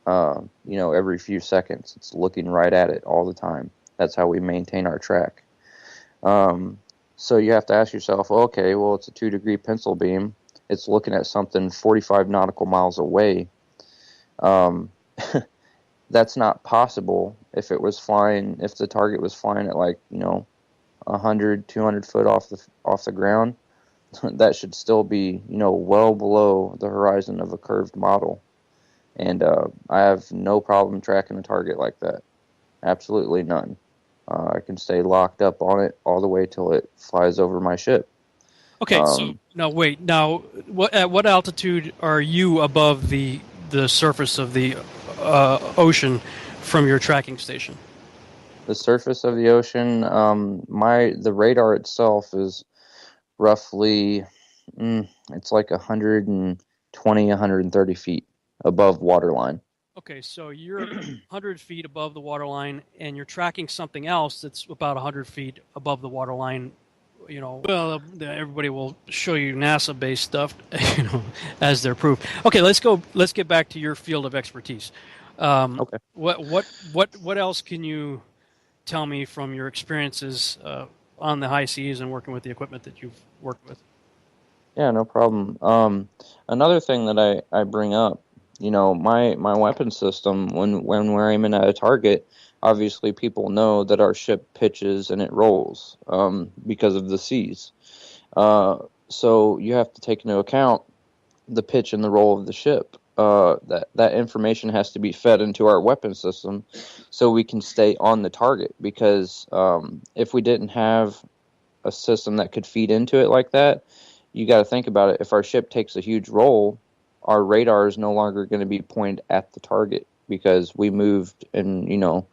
every few seconds. It's looking right at it all the time. That's how we maintain our track. So you have to ask yourself, okay, well, it's a 2-degree pencil beam. It's looking at something 45 nautical miles away. That's not possible if the target was flying at 100, 200 foot off the ground. That should still be, well below the horizon of a curved model. And I have no problem tracking a target like that. Absolutely none. I can stay locked up on it all the way till it flies over my ship. Okay, so now wait. Now, at what altitude are you above the surface of the ocean from your tracking station? The surface of the ocean, the radar itself is roughly, it's like 120, 130 feet above waterline. Okay, so you're 100 feet above the waterline, and you're tracking something else that's about 100 feet above the waterline. Everybody will show you NASA-based stuff, as their proof. Okay, let's get back to your field of expertise. Okay. What else can you tell me from your experiences on the high seas and working with the equipment that you've worked with? Yeah, no problem. Another thing that I bring up, my weapon system, when we're aiming at a target, obviously people know that our ship pitches and it rolls because of the seas. So you have to take into account the pitch and the roll of the ship. That information has to be fed into our weapon system so we can stay on the target, because if we didn't have a system that could feed into it like that, you got to think about it. If our ship takes a huge roll, our radar is no longer going to be pointed at the target because we moved in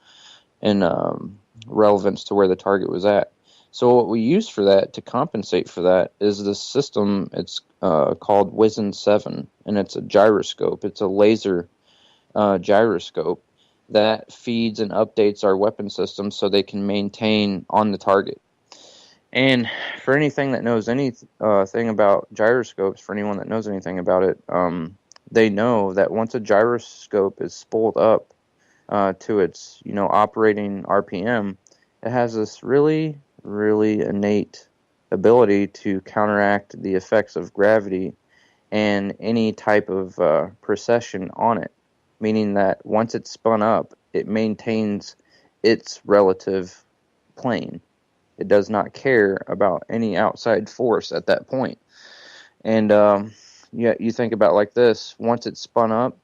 relevance to where the target was at. So what we use for that, to compensate for that, is this system. It's called WISN 7, and it's a gyroscope. It's a laser gyroscope that feeds and updates our weapon system so they can maintain on the target. And for anything that knows anything about gyroscopes, for anyone that knows anything about it, they know that once a gyroscope is spooled up to its operating RPM, it has this really, really innate ability to counteract the effects of gravity and any type of precession on it, meaning that once it's spun up, it maintains its relative plane. It does not care about any outside force at that point. And you think about it like this: once it's spun up,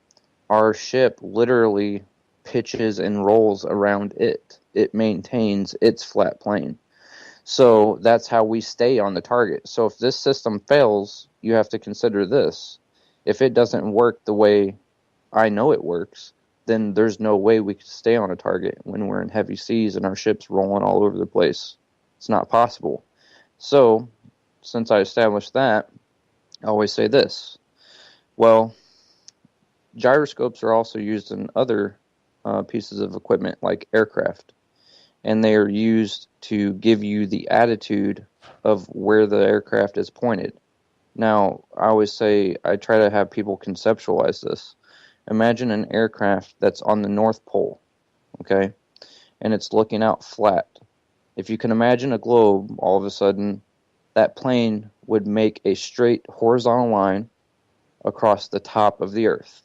our ship literally pitches and rolls around it. It maintains its flat plane. So that's how we stay on the target. So if this system fails, you have to consider this. If it doesn't work the way I know it works, then there's no way we could stay on a target when we're in heavy seas and our ship's rolling all over the place. It's not possible. So, since I established that, I always say this. Well, gyroscopes are also used in other pieces of equipment like aircraft, and they are used to give you the attitude of where the aircraft is pointed. Now, I always say, I try to have people conceptualize this. Imagine an aircraft that's on the North Pole, okay, and it's looking out flat. If you can imagine a globe, all of a sudden, that plane would make a straight horizontal line across the top of the Earth.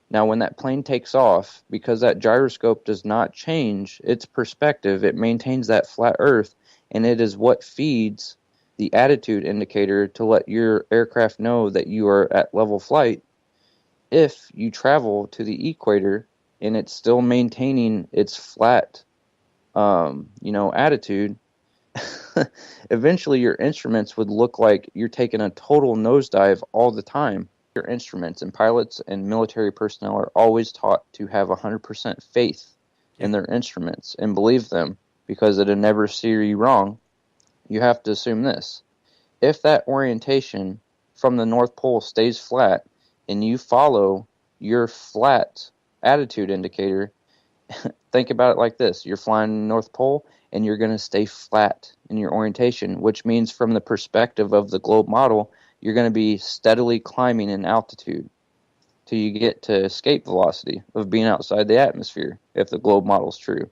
Now, when that plane takes off, because that gyroscope does not change its perspective, it maintains that flat Earth, and it is what feeds the attitude indicator to let your aircraft know that you are at level flight. If you travel to the equator and it's still maintaining its flat, attitude, eventually your instruments would look like you're taking a total nosedive all the time. Your instruments, and pilots and military personnel are always taught to have 100% faith in their instruments and believe them, because it'll never steer you wrong. You have to assume this: if that orientation from the North Pole stays flat and you follow your flat attitude indicator, think about it like this: you're flying the North Pole and you're going to stay flat in your orientation, which means from the perspective of the globe model, you're going to be steadily climbing in altitude till you get to escape velocity of being outside the atmosphere, if the globe model is true.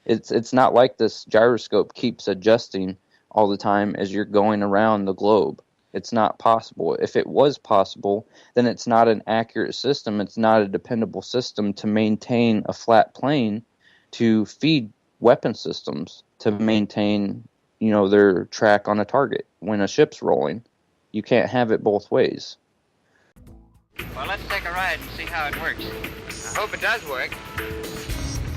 It's not like this gyroscope keeps adjusting all the time as you're going around the globe. It's not possible. If it was possible, then it's not an accurate system. It's not a dependable system to maintain a flat plane, to feed weapon systems, to maintain, their track on a target when a ship's rolling. You can't have it both ways. Well, let's take a ride and see how it works. I hope it does work.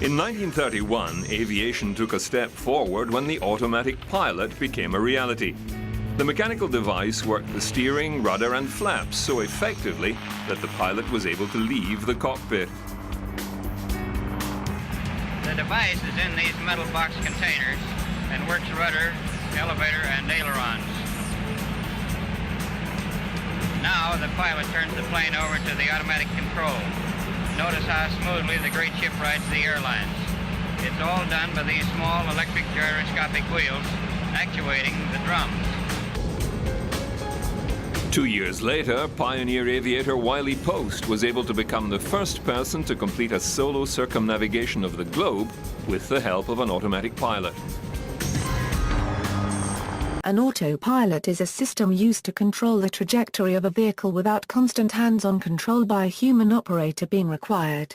In 1931, aviation took a step forward when the automatic pilot became a reality. The mechanical device worked the steering, rudder, and flaps so effectively that the pilot was able to leave the cockpit. The device is in these metal box containers and works rudder, elevator, and ailerons. Now the pilot turns the plane over to the automatic control. Notice how smoothly the great ship rides the airlines. It's all done by these small electric gyroscopic wheels actuating the drums. 2 years later, pioneer aviator Wiley Post was able to become the first person to complete a solo circumnavigation of the globe with the help of an automatic pilot. An autopilot is a system used to control the trajectory of a vehicle without constant hands-on control by a human operator being required.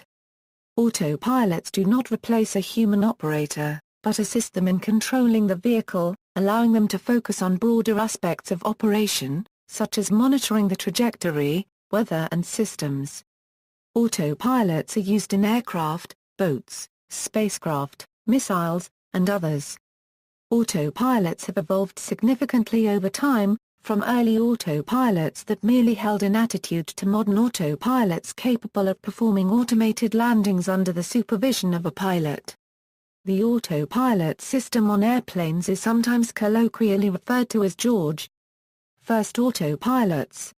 Autopilots do not replace a human operator, but assist them in controlling the vehicle, allowing them to focus on broader aspects of operation, such as monitoring the trajectory, weather and systems. Autopilots are used in aircraft, boats, spacecraft, missiles, and others. Autopilots have evolved significantly over time, from early autopilots that merely held an attitude to modern autopilots capable of performing automated landings under the supervision of a pilot. The autopilot system on airplanes is sometimes colloquially referred to as George. First autopilots.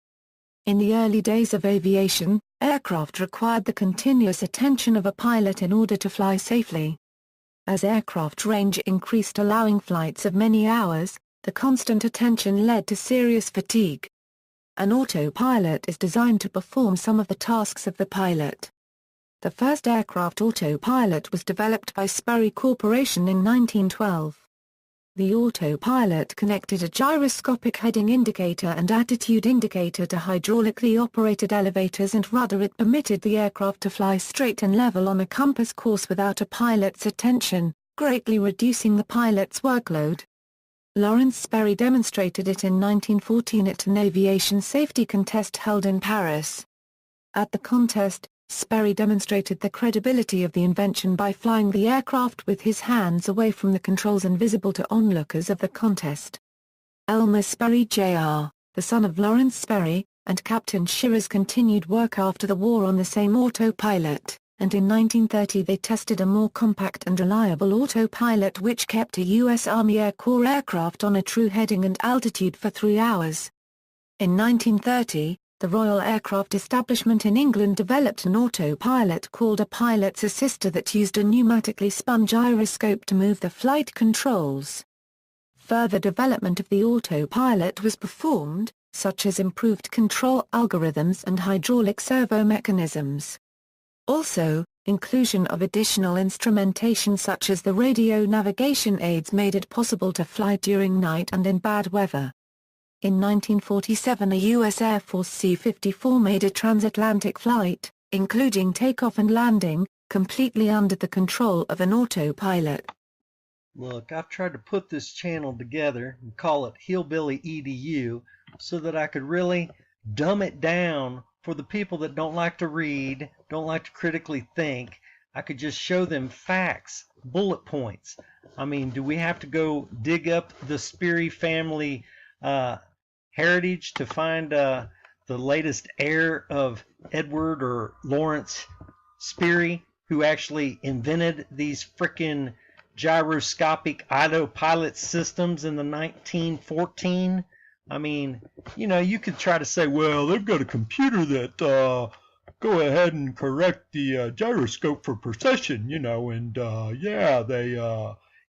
In the early days of aviation, aircraft required the continuous attention of a pilot in order to fly safely. As aircraft range increased, allowing flights of many hours, the constant attention led to serious fatigue. An autopilot is designed to perform some of the tasks of the pilot. The first aircraft autopilot was developed by Sperry Corporation in 1912. The autopilot connected a gyroscopic heading indicator and attitude indicator to hydraulically operated elevators and rudder. It permitted the aircraft to fly straight and level on a compass course without a pilot's attention, greatly reducing the pilot's workload. Lawrence Sperry demonstrated it in 1914 at an aviation safety contest held in Paris. At the contest, Sperry demonstrated the credibility of the invention by flying the aircraft with his hands away from the controls and visible to onlookers of the contest. Elmer Sperry Jr., the son of Lawrence Sperry, and Captain Shiras continued work after the war on the same autopilot, and in 1930 they tested a more compact and reliable autopilot which kept a U.S. Army Air Corps aircraft on a true heading and altitude for 3 hours. In 1930, the Royal Aircraft Establishment in England developed an autopilot called a pilot's assister that used a pneumatically spun gyroscope to move the flight controls. Further development of the autopilot was performed, such as improved control algorithms and hydraulic servo mechanisms. Also, inclusion of additional instrumentation such as the radio navigation aids made it possible to fly during night and in bad weather. In 1947 a U.S. Air Force C-54 made a transatlantic flight, including takeoff and landing, completely under the control of an autopilot. Look, I've tried to put this channel together and call it Hillbilly EDU so that I could really dumb it down for the people that don't like to read, don't like to critically think. I could just show them facts, bullet points. I mean, do we have to go dig up the Sperry family heritage to find the latest heir of Edward or Lawrence Sperry, who actually invented these frickin' gyroscopic autopilot systems in the 1914? I mean, you know, you could try to say, well, they've got a computer that go ahead and correct the gyroscope for precession, you know, and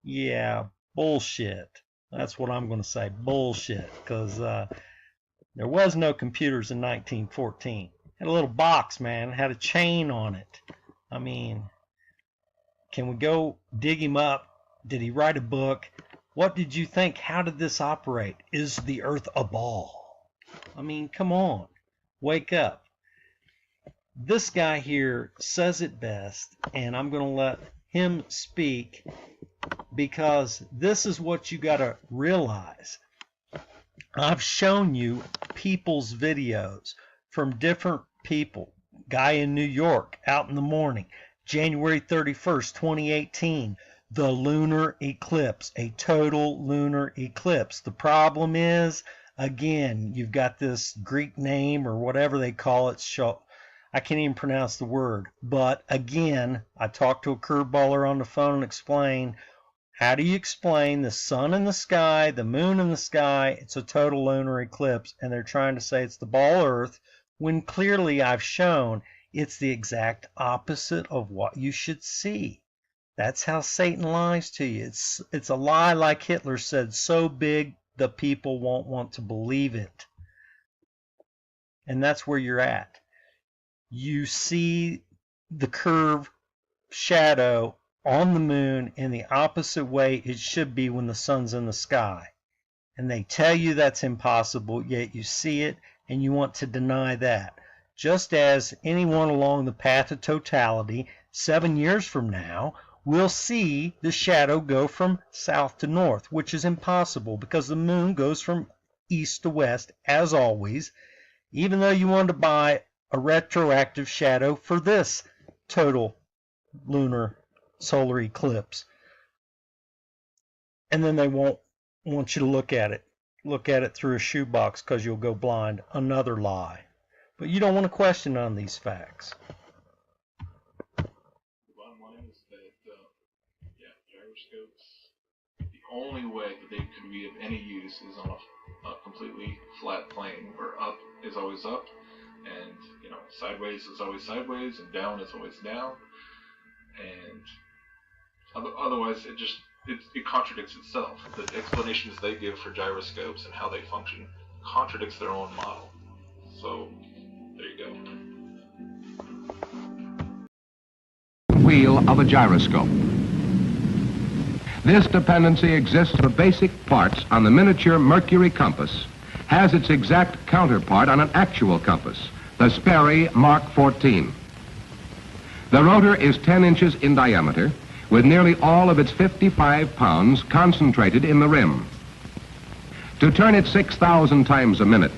yeah, bullshit. That's what I'm going to say, bullshit, because there was no computers in 1914. Had a little box, man, had a chain on it. I mean, can we go dig him up? Did he write a book? What did you think? How did this operate? Is the earth a ball? I mean, come on, wake up. This guy here says it best, and I'm going to let him speak, because this is what you got to realize. I've shown you people's videos from different people. Guy in New York, out in the morning, January 31st, 2018, the lunar eclipse, a total lunar eclipse. The problem is, again, you've got this Greek name or whatever they call it. I can't even pronounce the word. But again, I talked to a curveballer on the phone and explained, how do you explain the sun in the sky, the moon in the sky? It's a total lunar eclipse, and they're trying to say it's the ball Earth, when clearly I've shown it's the exact opposite of what you should see. That's how Satan lies to you. It's a lie, like Hitler said, so big the people won't want to believe it. And that's where you're at. You see the curve shadow on the moon in the opposite way it should be when the sun's in the sky. And they tell you that's impossible, yet you see it and you want to deny that. Just as anyone along the path of totality, 7 years from now, will see the shadow go from south to north, which is impossible because the moon goes from east to west, as always, even though you wanted to buy a retroactive shadow for this total lunar solar eclipse. And then they won't want you to look at it through a shoebox because you'll go blind. Another lie. But you don't want to question on these facts. The bottom line is that, gyroscopes, the only way that they could be of any use is on a completely flat plane, where up is always up, and sideways is always sideways, and down is always down, and otherwise it contradicts itself. The explanations they give for gyroscopes and how they function contradicts their own model. So there you go. Wheel of a gyroscope. This dependency exists for basic parts on the miniature Mercury compass, has its exact counterpart on an actual compass, the Sperry Mark 14. The rotor is 10 inches in diameter, with nearly all of its 55 pounds concentrated in the rim. To turn it 6,000 times a minute,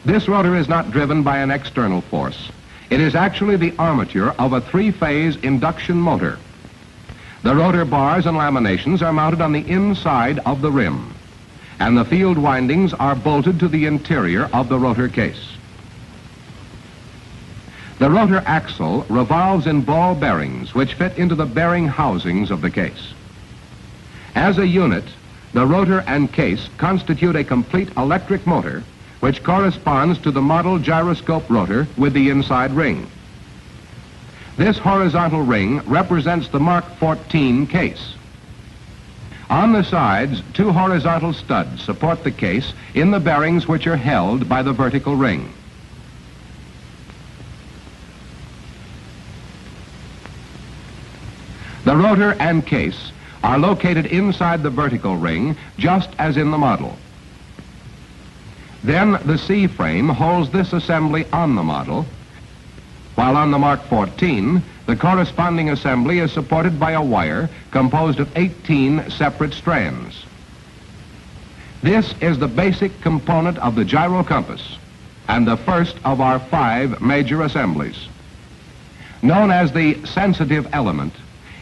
this rotor is not driven by an external force. It is actually the armature of a three-phase induction motor. The rotor bars and laminations are mounted on the inside of the rim, and the field windings are bolted to the interior of the rotor case. The rotor axle revolves in ball bearings which fit into the bearing housings of the case. As a unit, the rotor and case constitute a complete electric motor which corresponds to the model gyroscope rotor with the inside ring. This horizontal ring represents the Mark 14 case. On the sides, two horizontal studs support the case in the bearings which are held by the vertical ring. The rotor and case are located inside the vertical ring, just as in the model. Then the C-frame holds this assembly on the model, while on the Mark 14, the corresponding assembly is supported by a wire composed of 18 separate strands. This is the basic component of the gyro compass, and the first of our 5 major assemblies. Known as the sensitive element,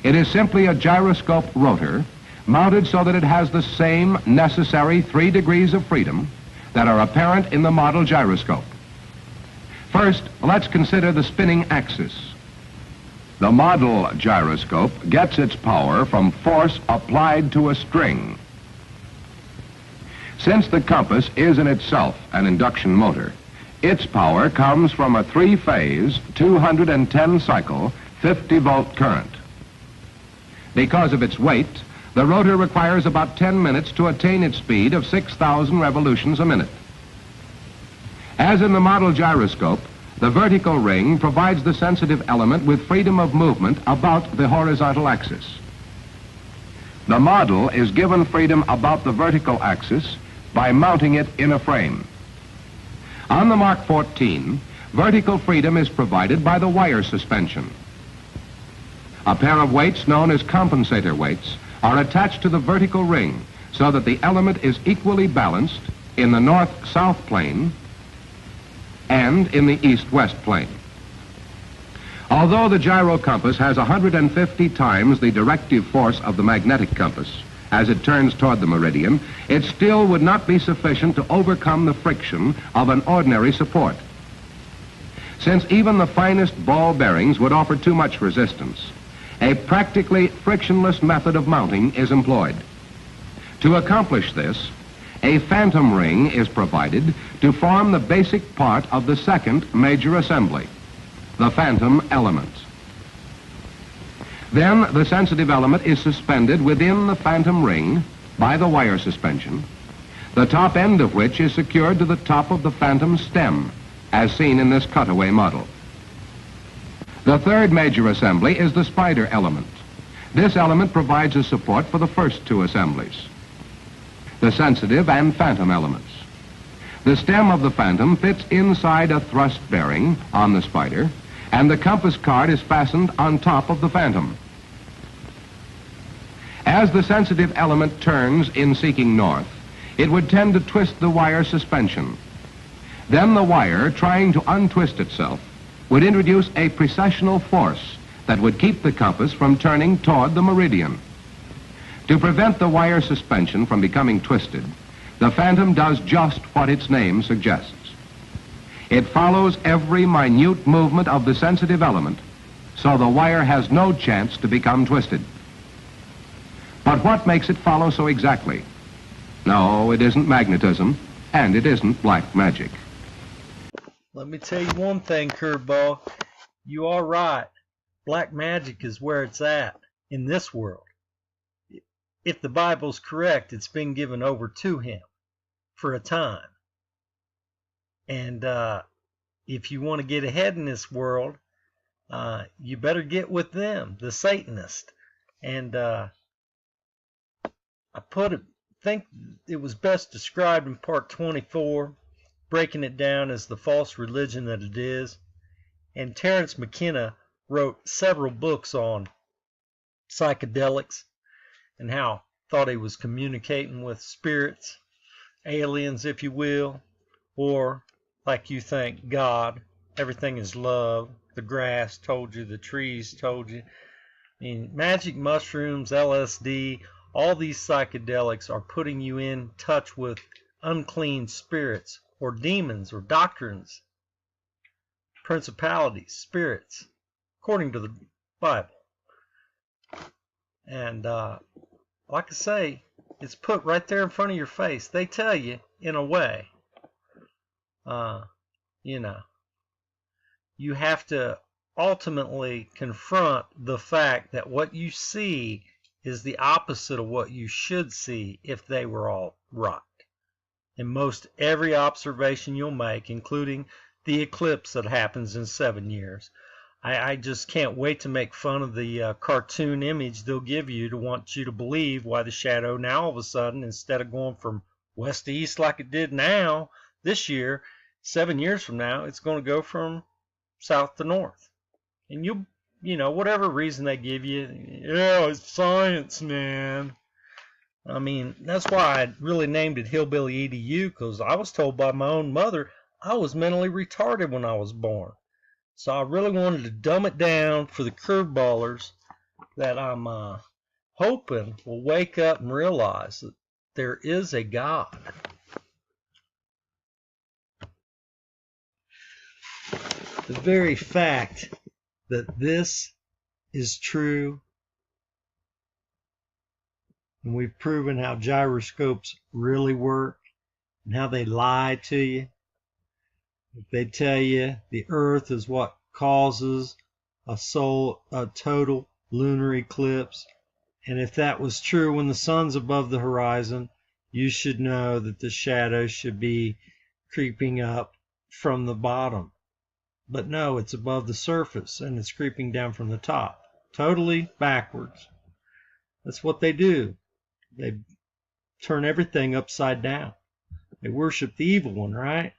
it is simply a gyroscope rotor mounted so that it has the same necessary 3 degrees of freedom that are apparent in the model gyroscope. First, let's consider the spinning axis. The model gyroscope gets its power from force applied to a string. Since the compass is in itself an induction motor, its power comes from a 3-phase, 210-cycle, 50-volt current. Because of its weight, the rotor requires about 10 minutes to attain its speed of 6,000 revolutions a minute. As in the model gyroscope, the vertical ring provides the sensitive element with freedom of movement about the horizontal axis. The model is given freedom about the vertical axis by mounting it in a frame. On the Mark 14, vertical freedom is provided by the wire suspension. A pair of weights known as compensator weights are attached to the vertical ring so that the element is equally balanced in the north-south plane and in the east-west plane. Although the gyro compass has 150 times the directive force of the magnetic compass as it turns toward the meridian, it still would not be sufficient to overcome the friction of an ordinary support. Since even the finest ball bearings would offer too much resistance, a practically frictionless method of mounting is employed. To accomplish this, a phantom ring is provided to form the basic part of the second major assembly, the phantom element. Then the sensitive element is suspended within the phantom ring by the wire suspension, the top end of which is secured to the top of the phantom stem, as seen in this cutaway model. The third major assembly is the spider element. This element provides a support for the first 2 assemblies, the sensitive and phantom elements. The stem of the phantom fits inside a thrust bearing on the spider, and the compass card is fastened on top of the phantom. As the sensitive element turns in seeking north, it would tend to twist the wire suspension. Then the wire, trying to untwist itself, would introduce a precessional force that would keep the compass from turning toward the meridian. To prevent the wire suspension from becoming twisted, the phantom does just what its name suggests. It follows every minute movement of the sensitive element, so the wire has no chance to become twisted. But what makes it follow so exactly? No, it isn't magnetism, and it isn't black magic. Let me tell you one thing, Curveball. You are right. Black magic is where it's at in this world. If the Bible's correct, it's been given over to him for a time. And if you want to get ahead in this world, you better get with them, the Satanists. And I think it was best described in part 24, breaking it down as the false religion that it is. And Terence McKenna wrote several books on psychedelics and how thought he was communicating with spirits, aliens, if you will, or like you think, God. Everything is love. The grass told you, the trees told you. I mean, magic mushrooms, LSD, all these psychedelics are putting you in touch with unclean spirits or demons or doctrines, principalities, spirits, according to the Bible. And like I say, it's put right there in front of your face. They tell you, in a way, you know, you have to ultimately confront the fact that what you see is the opposite of what you should see if they were all right. In most every observation you'll make, including the eclipse that happens in 7 years. I just can't wait to make fun of the cartoon image they'll give you to want you to believe why the shadow now all of a sudden, instead of going from west to east like it did now, this year, 7 years from now, it's going to go from south to north. And you know, whatever reason they give you, yeah, it's science, man. I mean, that's why I really named it Hillbilly EDU, because I was told by my own mother I was mentally retarded when I was born. So I really wanted to dumb it down for the curveballers that I'm hoping will wake up and realize that there is a God. The very fact that this is true, and we've proven how gyroscopes really work and how they lie to you. If they tell you the Earth is what causes a total lunar eclipse, and if that was true when the sun's above the horizon, you should know that the shadow should be creeping up from the bottom. But no, it's above the surface and it's creeping down from the top. Totally backwards. That's what they do. They turn everything upside down. They worship the evil one, right?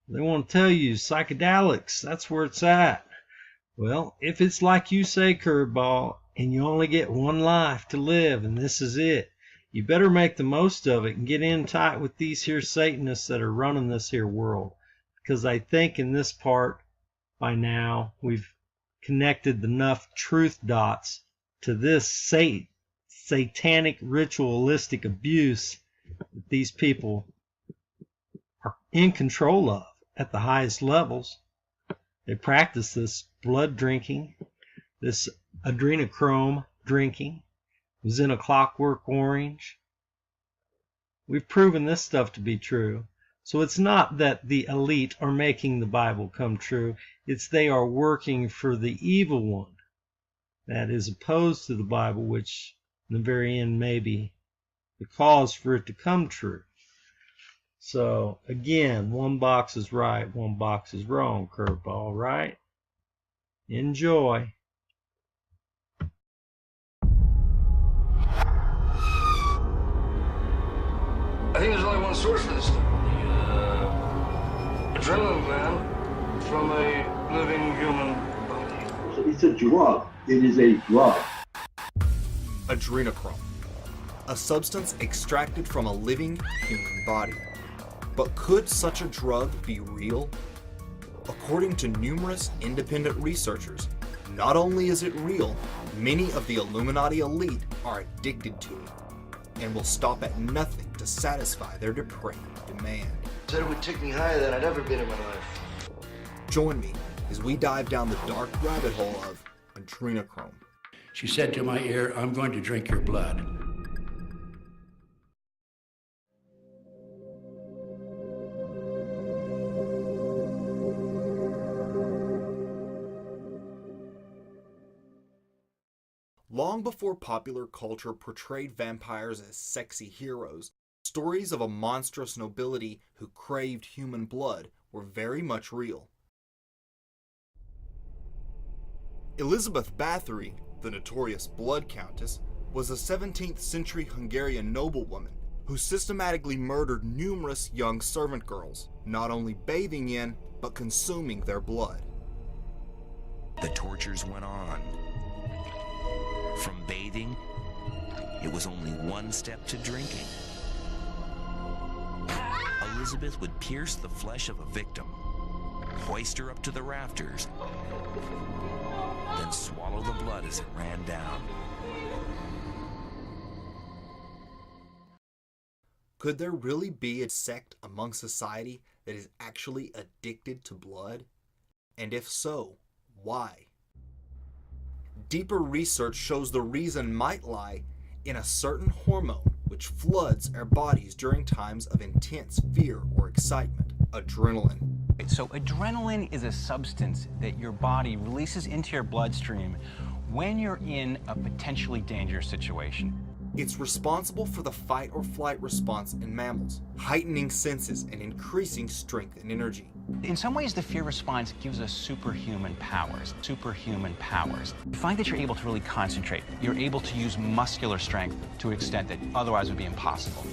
They want to tell you psychedelics, that's where it's at. Well, if it's like you say, Curveball, and you only get one life to live and this is it, you better make the most of it and get in tight with these here Satanists that are running this here world. Because I think in this part, by now, we've connected enough truth dots to this satanic ritualistic abuse that these people are in control of at the highest levels. They practice this blood drinking, this adrenochrome drinking, was in A Clockwork Orange. We've proven this stuff to be true. So it's not that the elite are making the Bible come true. It's they are working for the evil one that is opposed to the Bible, which in the very end may be the cause for it to come true. So again, one box is right, one box is wrong, Curveball, right? Enjoy. I think there's only one source for this stuff. Adrenaline gland from a living human body. It's a drug. It is a drug. Adrenochrome, a substance extracted from a living human body. But could such a drug be real? According to numerous independent researchers, not only is it real, many of the Illuminati elite are addicted to it and will stop at nothing to satisfy their depraved demand. Said it would take me higher than I'd ever been in my life. Join me as we dive down the dark rabbit hole of adrenochrome. She said to my ear, "I'm going to drink your blood." Long before popular culture portrayed vampires as sexy heroes, stories of a monstrous nobility who craved human blood were very much real. Elizabeth Bathory, the notorious Blood Countess, was a 17th century Hungarian noblewoman who systematically murdered numerous young servant girls, not only bathing in, but consuming their blood. The tortures went on. From bathing, it was only one step to drinking. Elizabeth would pierce the flesh of a victim, hoist her up to the rafters, then swallow the blood as it ran down. Could there really be a sect among society that is actually addicted to blood? And if so, why? Deeper research shows the reason might lie in a certain hormone which floods our bodies during times of intense fear or excitement, adrenaline. So adrenaline is a substance that your body releases into your bloodstream when you're in a potentially dangerous situation. It's responsible for the fight or flight response in mammals, heightening senses and increasing strength and energy. In some ways, the fear response gives us superhuman powers. Superhuman powers. You find that you're able to really concentrate. You're able to use muscular strength to an extent that otherwise would be impossible.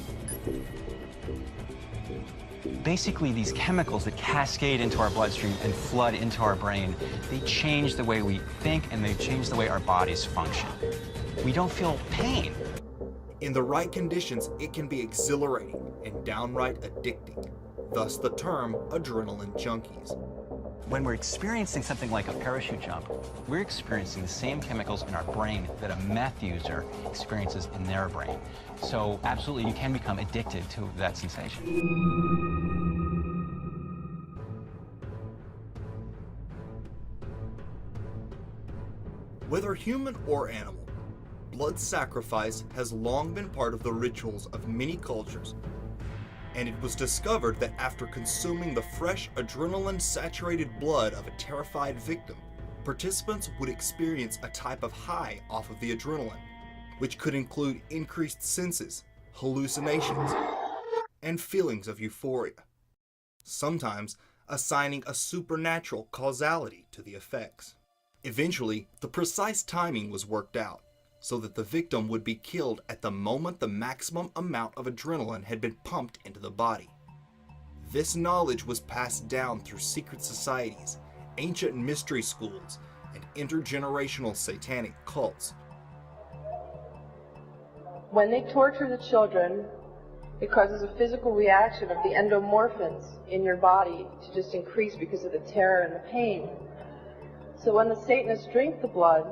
Basically, these chemicals that cascade into our bloodstream and flood into our brain, they change the way we think and they change the way our bodies function. We don't feel pain. In the right conditions, it can be exhilarating and downright addicting. Thus the term adrenaline junkies. When we're experiencing something like a parachute jump, we're experiencing the same chemicals in our brain that a meth user experiences in their brain. So absolutely, you can become addicted to that sensation. Whether human or animal, blood sacrifice has long been part of the rituals of many cultures, and it was discovered that after consuming the fresh adrenaline-saturated blood of a terrified victim, participants would experience a type of high off of the adrenaline, which could include increased senses, hallucinations, and feelings of euphoria, sometimes assigning a supernatural causality to the effects. Eventually, the precise timing was worked out, so that the victim would be killed at the moment the maximum amount of adrenaline had been pumped into the body. This knowledge was passed down through secret societies, ancient mystery schools, and intergenerational satanic cults. When they torture the children, it causes a physical reaction of the endomorphins in your body to just increase because of the terror and the pain. So when the Satanists drink the blood,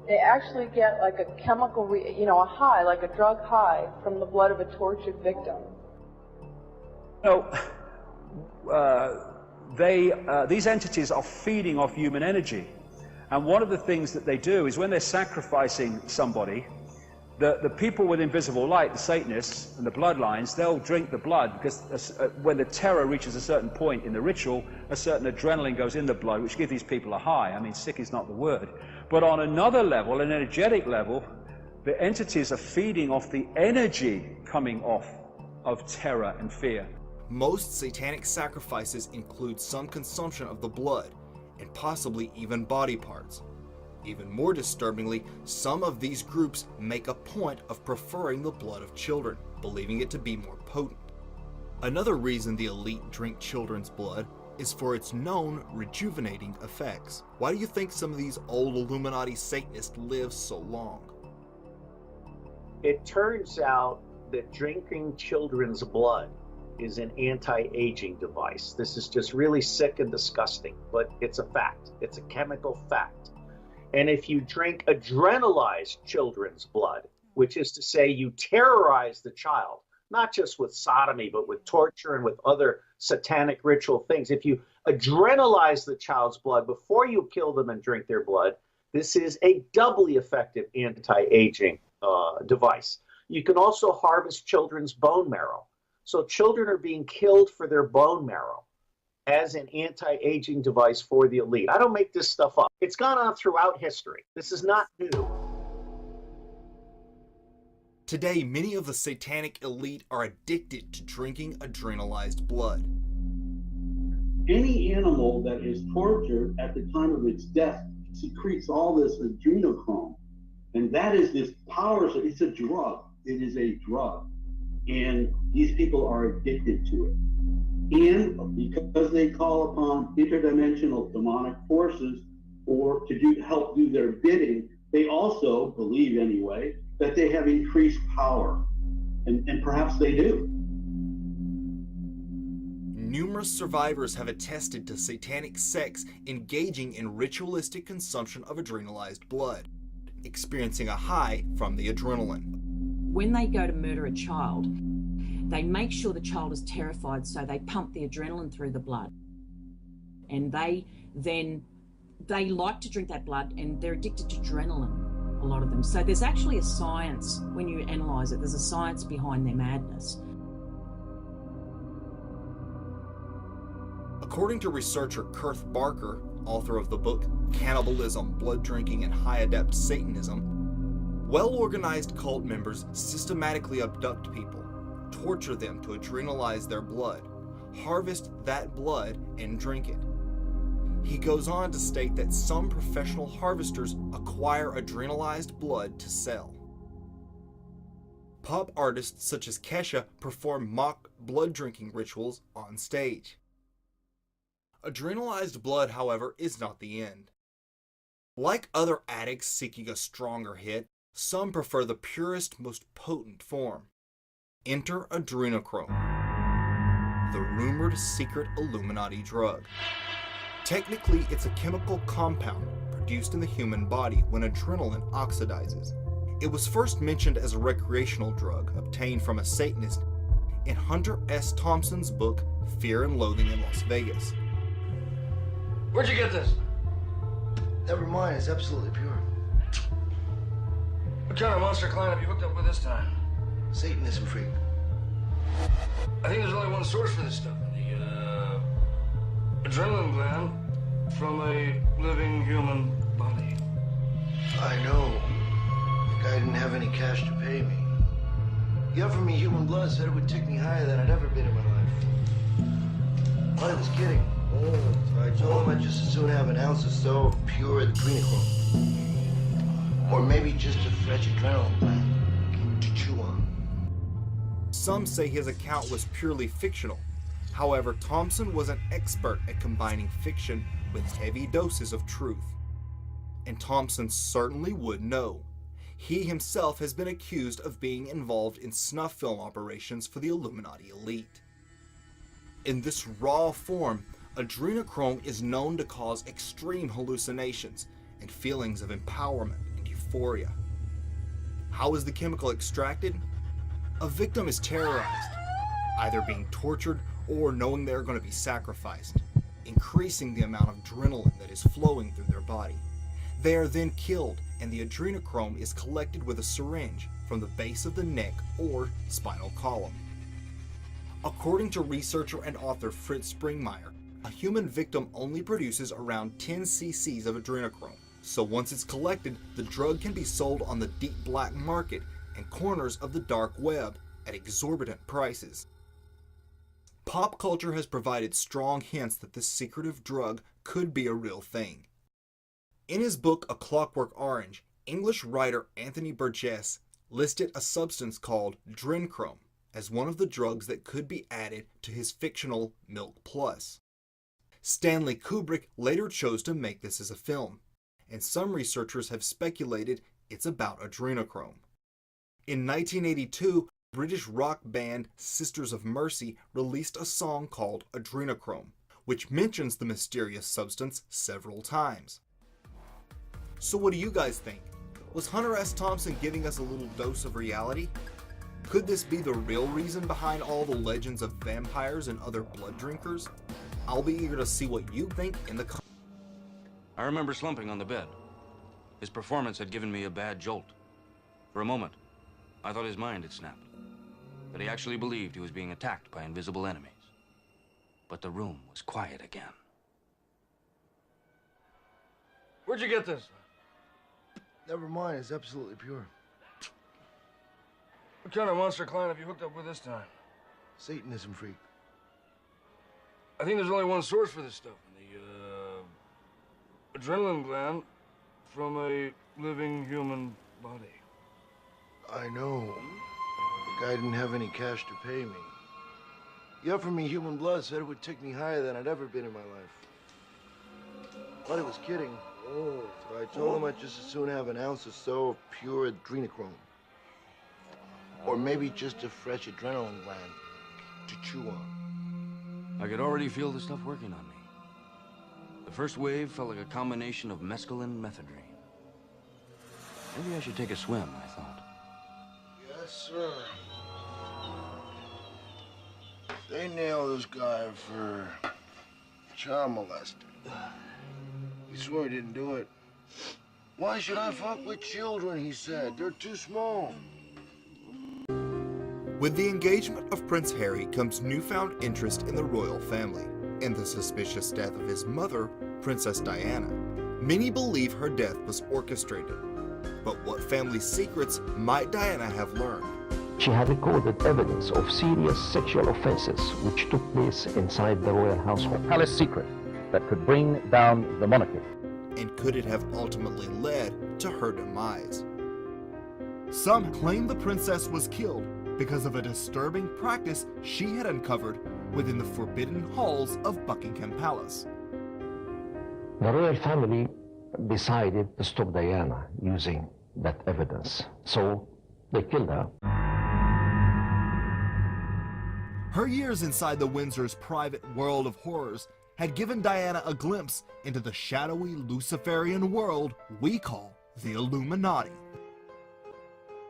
they actually get like a chemical, a high, like a drug high from the blood of a tortured victim. These entities are feeding off human energy. And one of the things that they do is when they're sacrificing somebody, the people with invisible light, the Satanists and the bloodlines, they'll drink the blood because when the terror reaches a certain point in the ritual, a certain adrenaline goes in the blood, which gives these people a high. I mean, sick is not the word. But on another level, an energetic level, the entities are feeding off the energy coming off of terror and fear. Most satanic sacrifices include some consumption of the blood, and possibly even body parts. Even more disturbingly, some of these groups make a point of preferring the blood of children, believing it to be more potent. Another reason the elite drink children's blood is for its known rejuvenating effects. Why do you think some of these old Illuminati Satanists live so long? It turns out that drinking children's blood is an anti-aging device. This is just really sick and disgusting, but it's a fact. It's a chemical fact. And if you drink adrenalized children's blood, which is to say you terrorize the child, not just with sodomy, but with torture and with other satanic ritual things. If you adrenalize the child's blood before you kill them and drink their blood, this is a doubly effective anti-aging device. You can also harvest children's bone marrow. So children are being killed for their bone marrow as an anti-aging device for the elite. I don't make this stuff up. It's gone on throughout history. This is not new. Today, many of the satanic elite are addicted to drinking adrenalized blood. Any animal that is tortured at the time of its death secretes all this adrenochrome. And that is this power, it's a drug. It is a drug. And these people are addicted to it. And because they call upon interdimensional demonic forces or to help do their bidding, they also believe anyway that they have increased power. And perhaps they do. Numerous survivors have attested to satanic sects engaging in ritualistic consumption of adrenalized blood, experiencing a high from the adrenaline. When they go to murder a child, they make sure the child is terrified, so they pump the adrenaline through the blood. And they like to drink that blood, and they're addicted to adrenaline, a lot of them. So there's actually a science, when you analyse it, there's a science behind their madness. According to researcher Kurth Barker, author of the book Cannibalism, Blood Drinking, and High Adept Satanism, well-organized cult members systematically abduct people, torture them to adrenalize their blood, harvest that blood, and drink it. He goes on to state that some professional harvesters acquire adrenalized blood to sell. Pop artists such as Kesha perform mock blood drinking rituals on stage. Adrenalized blood, however, is not the end. Like other addicts seeking a stronger hit, some prefer the purest, most potent form. Enter adrenochrome, the rumored secret Illuminati drug. Technically, it's a chemical compound produced in the human body when adrenaline oxidizes. It was first mentioned as a recreational drug obtained from a Satanist in Hunter S. Thompson's book, Fear and Loathing in Las Vegas. Where'd you get this? Never mind, it's absolutely pure. What kind of monster client have you hooked up with this time? Satanism freak. I think there's only one source for this stuff. The adrenaline gland from a living human body. I know. The guy didn't have any cash to pay me. He offered me human blood, said it would take me higher than I'd ever been in my life. I was kidding. So I told him I'd just as soon have an ounce or so of pure adrenochrome. Or maybe just a fresh adrenaline gland to chew on. Some say his account was purely fictional. However, Thompson was an expert at combining fiction with heavy doses of truth. And Thompson certainly would know. He himself has been accused of being involved in snuff film operations for the Illuminati elite. In this raw form, adrenochrome is known to cause extreme hallucinations and feelings of empowerment and euphoria. How is the chemical extracted? A victim is terrorized, either being tortured or knowing they are going to be sacrificed, increasing the amount of adrenaline that is flowing through their body. They are then killed, and the adrenochrome is collected with a syringe from the base of the neck or spinal column. According to researcher and author Fritz Springmeier, a human victim only produces around 10 cc's of adrenochrome, so once it's collected, the drug can be sold on the deep black market and corners of the dark web at exorbitant prices. Pop culture has provided strong hints that this secretive drug could be a real thing. In his book A Clockwork Orange, English writer Anthony Burgess listed a substance called adrenochrome as one of the drugs that could be added to his fictional Milk Plus. Stanley Kubrick later chose to make this as a film, and some researchers have speculated it's about adrenochrome. In 1982, British rock band Sisters of Mercy released a song called Adrenochrome, which mentions the mysterious substance several times. So what do you guys think? Was Hunter S. Thompson giving us a little dose of reality? Could this be the real reason behind all the legends of vampires and other blood drinkers? I'll be eager to see what you think in the comments. I remember slumping on the bed. His performance had given me a bad jolt. For a moment, I thought his mind had snapped, that he actually believed he was being attacked by invisible enemies. But the room was quiet again. Where'd you get this? Never mind, it's absolutely pure. What kind of monster client have you hooked up with this time? Satanism freak. I think there's only one source for this stuff. The adrenaline gland from a living human body. I know. The guy didn't have any cash to pay me. He offered me human blood, said it would take me higher than I'd ever been in my life. But he was kidding. So I told him I'd just as soon have an ounce or so of pure adrenochrome. Or maybe just a fresh adrenaline gland to chew on. I could already feel the stuff working on me. The first wave felt like a combination of mescaline and methadone. Maybe I should take a swim, I thought. Yes, sir. They nailed this guy for child molesting. He swore he didn't do it. Why should I fuck with children, he said. They're too small. With the engagement of Prince Harry comes newfound interest in the royal family and the suspicious death of his mother, Princess Diana. Many believe her death was orchestrated. But what family secrets might Diana have learned? She had recorded evidence of serious sexual offenses which took place inside the royal household. Palace secret that could bring down the monarchy. And could it have ultimately led to her demise? Some claim the princess was killed because of a disturbing practice she had uncovered within the forbidden halls of Buckingham Palace. The royal family decided to stop Diana using that evidence, so they killed her. Her years inside the Windsor's private world of horrors had given Diana a glimpse into the shadowy Luciferian world we call the Illuminati.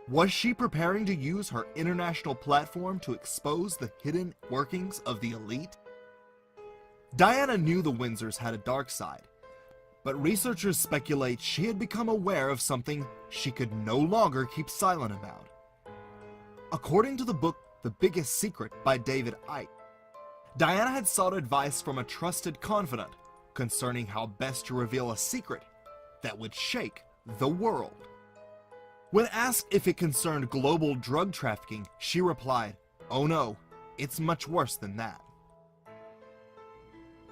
Was she preparing to use her international platform to expose the hidden workings of the elite? Diana knew the Windsors had a dark side, but researchers speculate she had become aware of something she could no longer keep silent about. According to the book The Biggest Secret by David Icke, Diana had sought advice from a trusted confidant concerning how best to reveal a secret that would shake the world. When asked if it concerned global drug trafficking, she replied, "Oh no, it's much worse than that."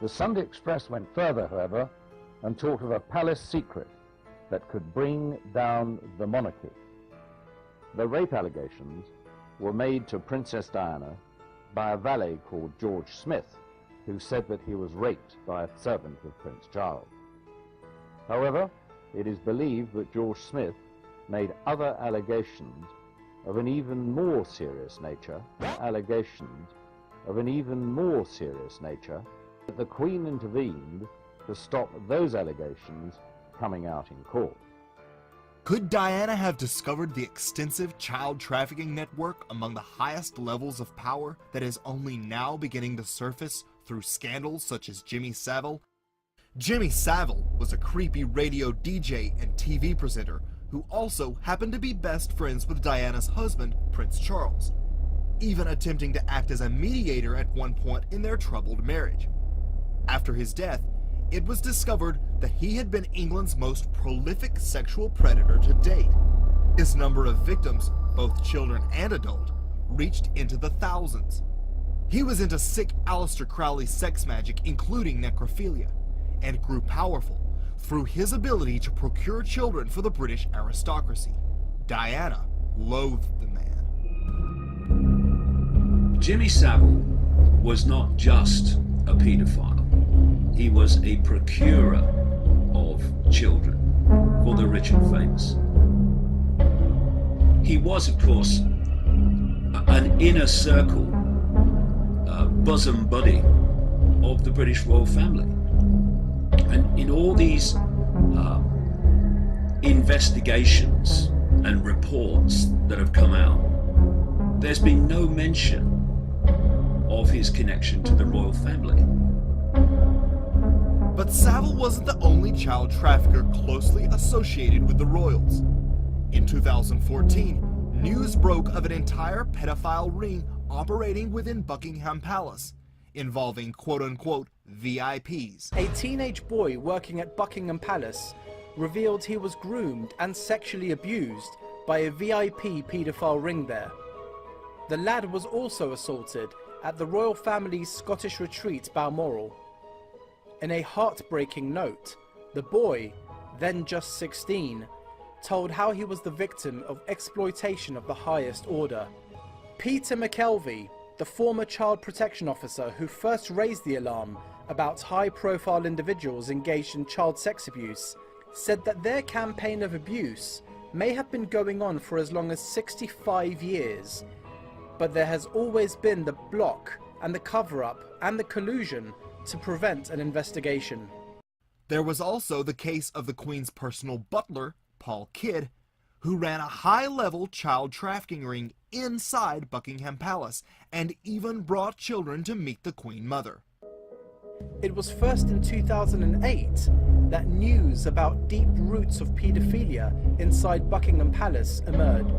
The Sunday Express went further, however, and talked of a palace secret that could bring down the monarchy. The rape allegations were made to Princess Diana by a valet called George Smith, who said that he was raped by a servant of Prince Charles. However, it is believed that George Smith made other allegations of an even more serious nature, that the Queen intervened to stop those allegations coming out in court. Could Diana have discovered the extensive child trafficking network among the highest levels of power that is only now beginning to surface through scandals such as Jimmy Savile? Jimmy Savile was a creepy radio DJ and TV presenter who also happened to be best friends with Diana's husband, Prince Charles, even attempting to act as a mediator at one point in their troubled marriage. After his death, it was discovered that he had been England's most prolific sexual predator to date. His number of victims, both children and adult, reached into the thousands. He was into sick Aleister Crowley sex magic, including necrophilia, and grew powerful through his ability to procure children for the British aristocracy. Diana loathed the man. Jimmy Savile was not just a paedophile. He was a procurer of children for the rich and famous. He was, of course, an inner circle, bosom buddy of the British royal family. And in all these investigations and reports that have come out, there's been no mention of his connection to the royal family. But Savile wasn't the only child trafficker closely associated with the royals. In 2014, news broke of an entire pedophile ring operating within Buckingham Palace, involving quote-unquote VIPs. A teenage boy working at Buckingham Palace revealed he was groomed and sexually abused by a VIP paedophile ring there. The lad was also assaulted at the royal family's Scottish retreat Balmoral. In a heartbreaking note, the boy, then just 16, told how he was the victim of exploitation of the highest order. Peter McKelvey, the former child protection officer who first raised the alarm about high-profile individuals engaged in child sex abuse, said that their campaign of abuse may have been going on for as long as 65 years, but there has always been the block and the cover-up and the collusion to prevent an investigation. There was also the case of the Queen's personal butler, Paul Kidd, who ran a high-level child trafficking ring inside Buckingham Palace and even brought children to meet the Queen Mother. It was first in 2008 that news about deep roots of paedophilia inside Buckingham Palace emerged.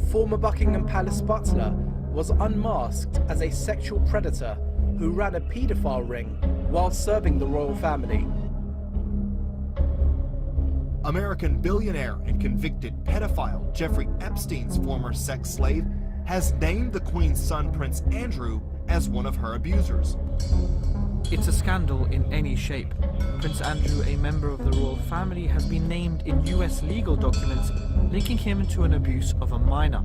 Former Buckingham Palace butler was unmasked as a sexual predator who ran a paedophile ring while serving the royal family. American billionaire and convicted pedophile Jeffrey Epstein's former sex slave has named the Queen's son Prince Andrew as one of her abusers. It's a scandal in any shape. Prince Andrew, a member of the royal family, has been named in US legal documents linking him to an abuse of a minor.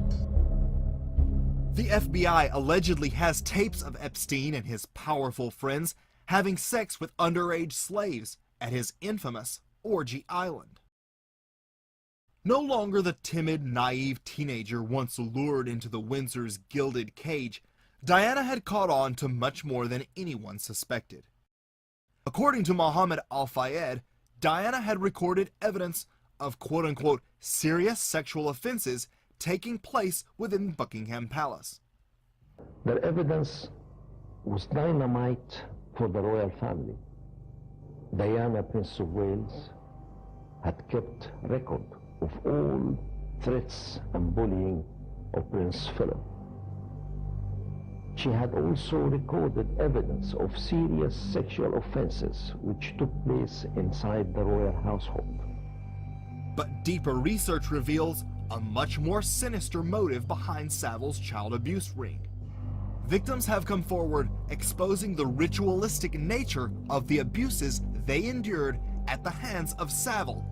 The FBI allegedly has tapes of Epstein and his powerful friends having sex with underage slaves at his infamous Orgy Island. No longer the timid, naive teenager once lured into the Windsor's gilded cage, Diana had caught on to much more than anyone suspected. According to Mohammed Al-Fayed, Diana had recorded evidence of quote-unquote serious sexual offenses taking place within Buckingham Palace. Their evidence was dynamite for the royal family. Diana, Prince of Wales, had kept record of all threats and bullying of Prince Philip. She had also recorded evidence of serious sexual offenses which took place inside the royal household. But deeper research reveals a much more sinister motive behind Savile's child abuse ring. Victims have come forward exposing the ritualistic nature of the abuses they endured at the hands of Savile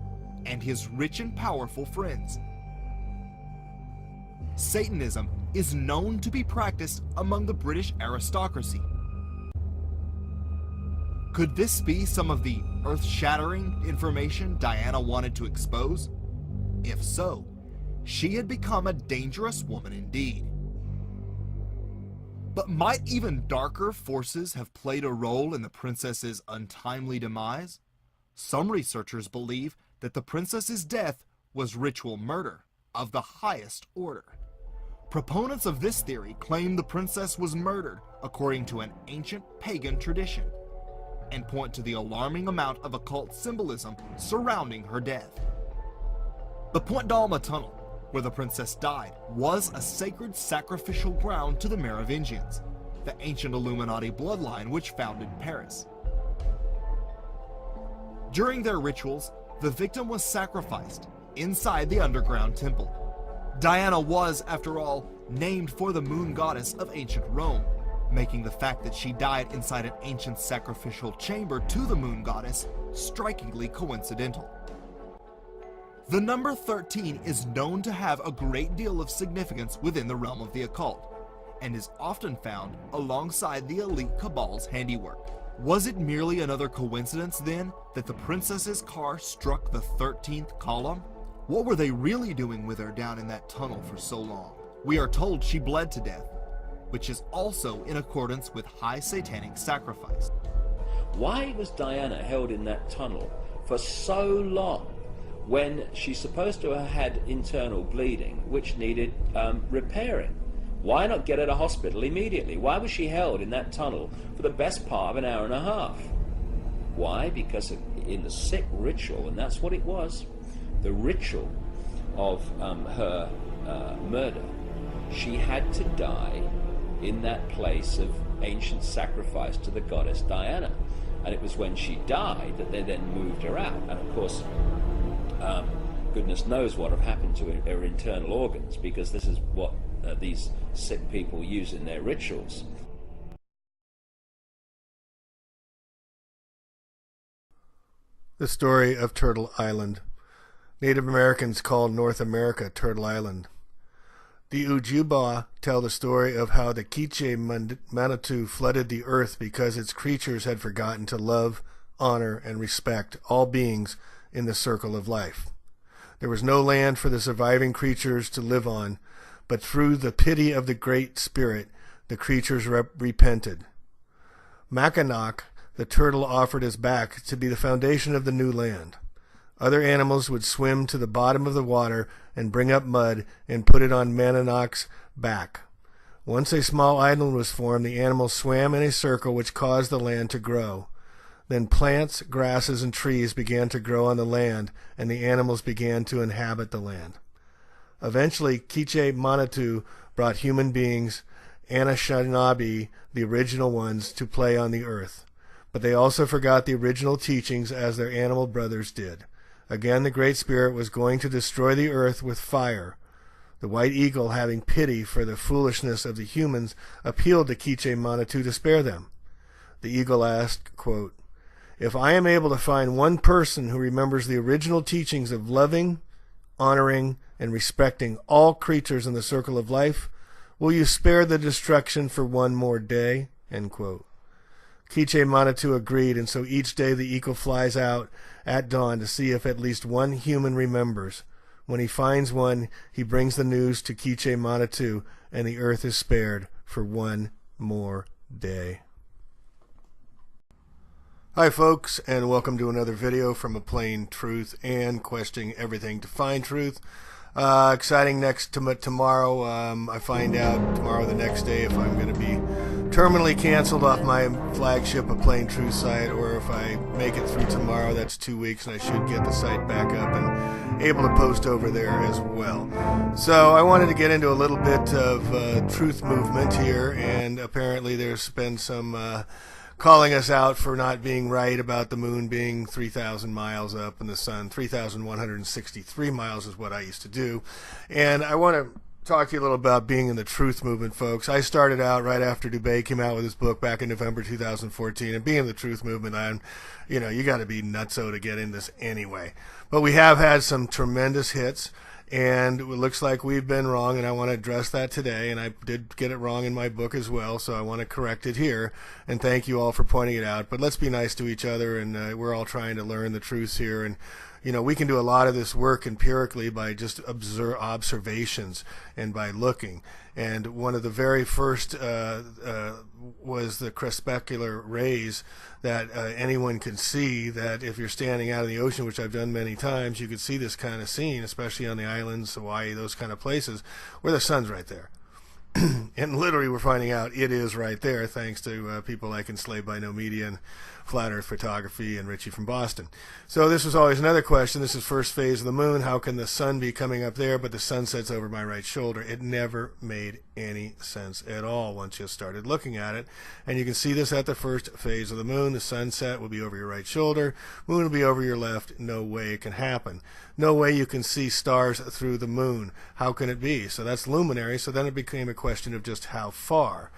and his rich and powerful friends. Satanism is known to be practiced among the British aristocracy. Could this be some of the earth-shattering information Diana wanted to expose? If so, she had become a dangerous woman indeed. But might even darker forces have played a role in the princess's untimely demise? Some researchers believe that the princess's death was ritual murder of the highest order. Proponents of this theory claim the princess was murdered according to an ancient pagan tradition and point to the alarming amount of occult symbolism surrounding her death. The Point d'Alma tunnel, where the princess died, was a sacred sacrificial ground to the Merovingians, the ancient Illuminati bloodline which founded Paris. During their rituals, the victim was sacrificed inside the underground temple. Diana was, after all, named for the moon goddess of ancient Rome, making the fact that she died inside an ancient sacrificial chamber to the moon goddess strikingly coincidental. The number 13 is known to have a great deal of significance within the realm of the occult, and is often found alongside the elite cabal's handiwork. Was it merely another coincidence, then, that the princess's car struck the 13th column? What were they really doing with her down in that tunnel for so long? We are told she bled to death, which is also in accordance with high satanic sacrifice. Why was Diana held in that tunnel for so long when she's supposed to have had internal bleeding which needed repairing? Why not get her to hospital immediately? Why was she held in that tunnel for the best part of an hour and a half? Why? Because in the sick ritual, and that's what it was, the ritual of her murder, she had to die in that place of ancient sacrifice to the goddess Diana. And it was when she died that they then moved her out. And of course, goodness knows what have happened to her internal organs, because this is what these sick people use in their rituals. The story of Turtle Island. Native Americans called North America Turtle Island. The Ojibwa tell the story of how the Quiche Manitou flooded the earth because its creatures had forgotten to love, honor, and respect all beings in the circle of life. There was no land for the surviving creatures to live on, but through the pity of the Great Spirit, the creatures repented. Mackinac, the turtle, offered his back to be the foundation of the new land. Other animals would swim to the bottom of the water and bring up mud and put it on Mananoc's back. Once a small island was formed, the animals swam in a circle which caused the land to grow. Then plants, grasses, and trees began to grow on the land, and the animals began to inhabit the land. Eventually, Quiche Manitou brought human beings, Anishinaabe, the original ones, to play on the earth. But they also forgot the original teachings as their animal brothers did. Again, the Great Spirit was going to destroy the earth with fire. The White Eagle, having pity for the foolishness of the humans, appealed to Quiche Manitou to spare them. The eagle asked, quote, "If I am able to find one person who remembers the original teachings of loving, honoring, and respecting all creatures in the circle of life, will you spare the destruction for one more day?" End quote. Quiche Manitou agreed, and so each day the eagle flies out at dawn to see if at least one human remembers. When he finds one, he brings the news to Quiche Manitou, and the earth is spared for one more day. Hi folks, and welcome to another video from A Plain Truth and questioning everything to find truth. Exciting next tomorrow. I find out tomorrow, the next day, if I'm going to be terminally canceled off my flagship A Plain Truth site, or if I make it through tomorrow. That's 2 weeks, and I should get the site back up and able to post over there as well. So I wanted to get into a little bit of truth movement here, and apparently there's been some calling us out for not being right about the moon being 3,000 miles up and the sun 3,163 miles is what I used to do. And I want to talk to you a little about being in the truth movement, folks. I started out right after Dubay came out with his book back in November 2014, and being in the truth movement, you got to be nutso to get in this anyway. But we have had some tremendous hits, and it looks like we've been wrong, and I want to address that today. And I did get it wrong in my book as well, so I want to correct it here. And thank you all for pointing it out. But let's be nice to each other, and we're all trying to learn the truths here. And we can do a lot of this work empirically by just observations and by looking. And one of the very first was the crepuscular rays that anyone can see, that if you're standing out in the ocean, which I've done many times, you could see this kind of scene, especially on the islands, Hawaii, those kind of places, where the sun's right there. And literally we're finding out it is right there thanks to people like Enslaved by No Media and Flat Earth Photography and Richie from Boston. So this was always another question. This is first phase of the moon. How can the sun be coming up there but the sun sets over my right shoulder? It never made any sense at all once you started looking at it. And you can see this at the first phase of the moon. The sunset will be over your right shoulder. Moon will be over your left. No way it can happen. No way you can see stars through the moon. How can it be? So that's luminary. So then it became a question of just how far.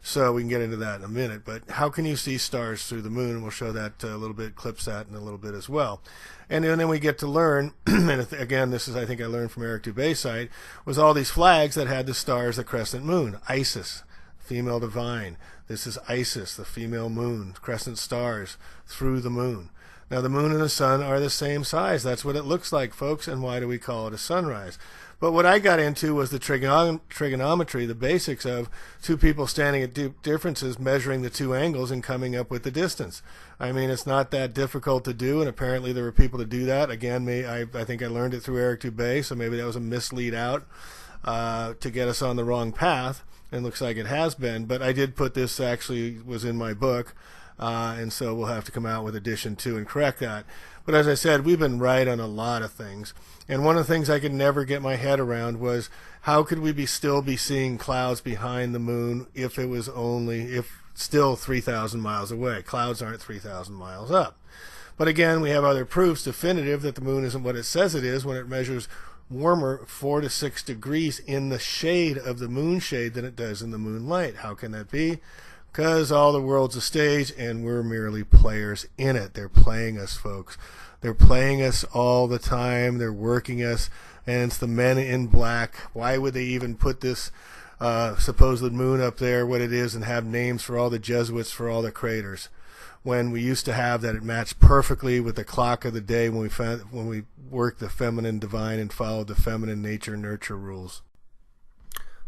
So we can get into that in a minute, but how can you see stars through the moon? We'll show that a little bit, clips that in a little bit as well. And then we get to learn, and again, this is, I think I learned from Eric Dubay's site, was all these flags that had the stars, the crescent moon. Isis, female divine. This is Isis, the female moon, crescent stars through the moon. Now the moon and the sun are the same size. That's what it looks like, folks, and why do we call it a sunrise? But what I got into was the trigonometry, the basics of two people standing at differences, measuring the two angles and coming up with the distance. I mean, it's not that difficult to do, and apparently there were people to do that. Again, I think I learned it through Eric Dubay, so maybe that was a mislead out to get us on the wrong path, and looks like it has been. But I did put this, actually was in my book, and so we'll have to come out with edition 2 and correct that. But as I said, we've been right on a lot of things. And one of the things I could never get my head around was how could we still be seeing clouds behind the moon if it was still 3,000 miles away? Clouds aren't 3,000 miles up. But again, we have other proofs definitive that the moon isn't what it says it is when it measures warmer 4 to 6 degrees in the shade of the moon shade than it does in the moonlight. How can that be? Because all the world's a stage and we're merely players in it. They're playing us, folks. They're playing us all the time. They're working us, and it's the men in black. Why would they even put this supposed moon up there, what it is, and have names for all the Jesuits, for all the craters, when we used to have that? It matched perfectly with the clock of the day when we worked the feminine divine and followed the feminine nature nurture rules.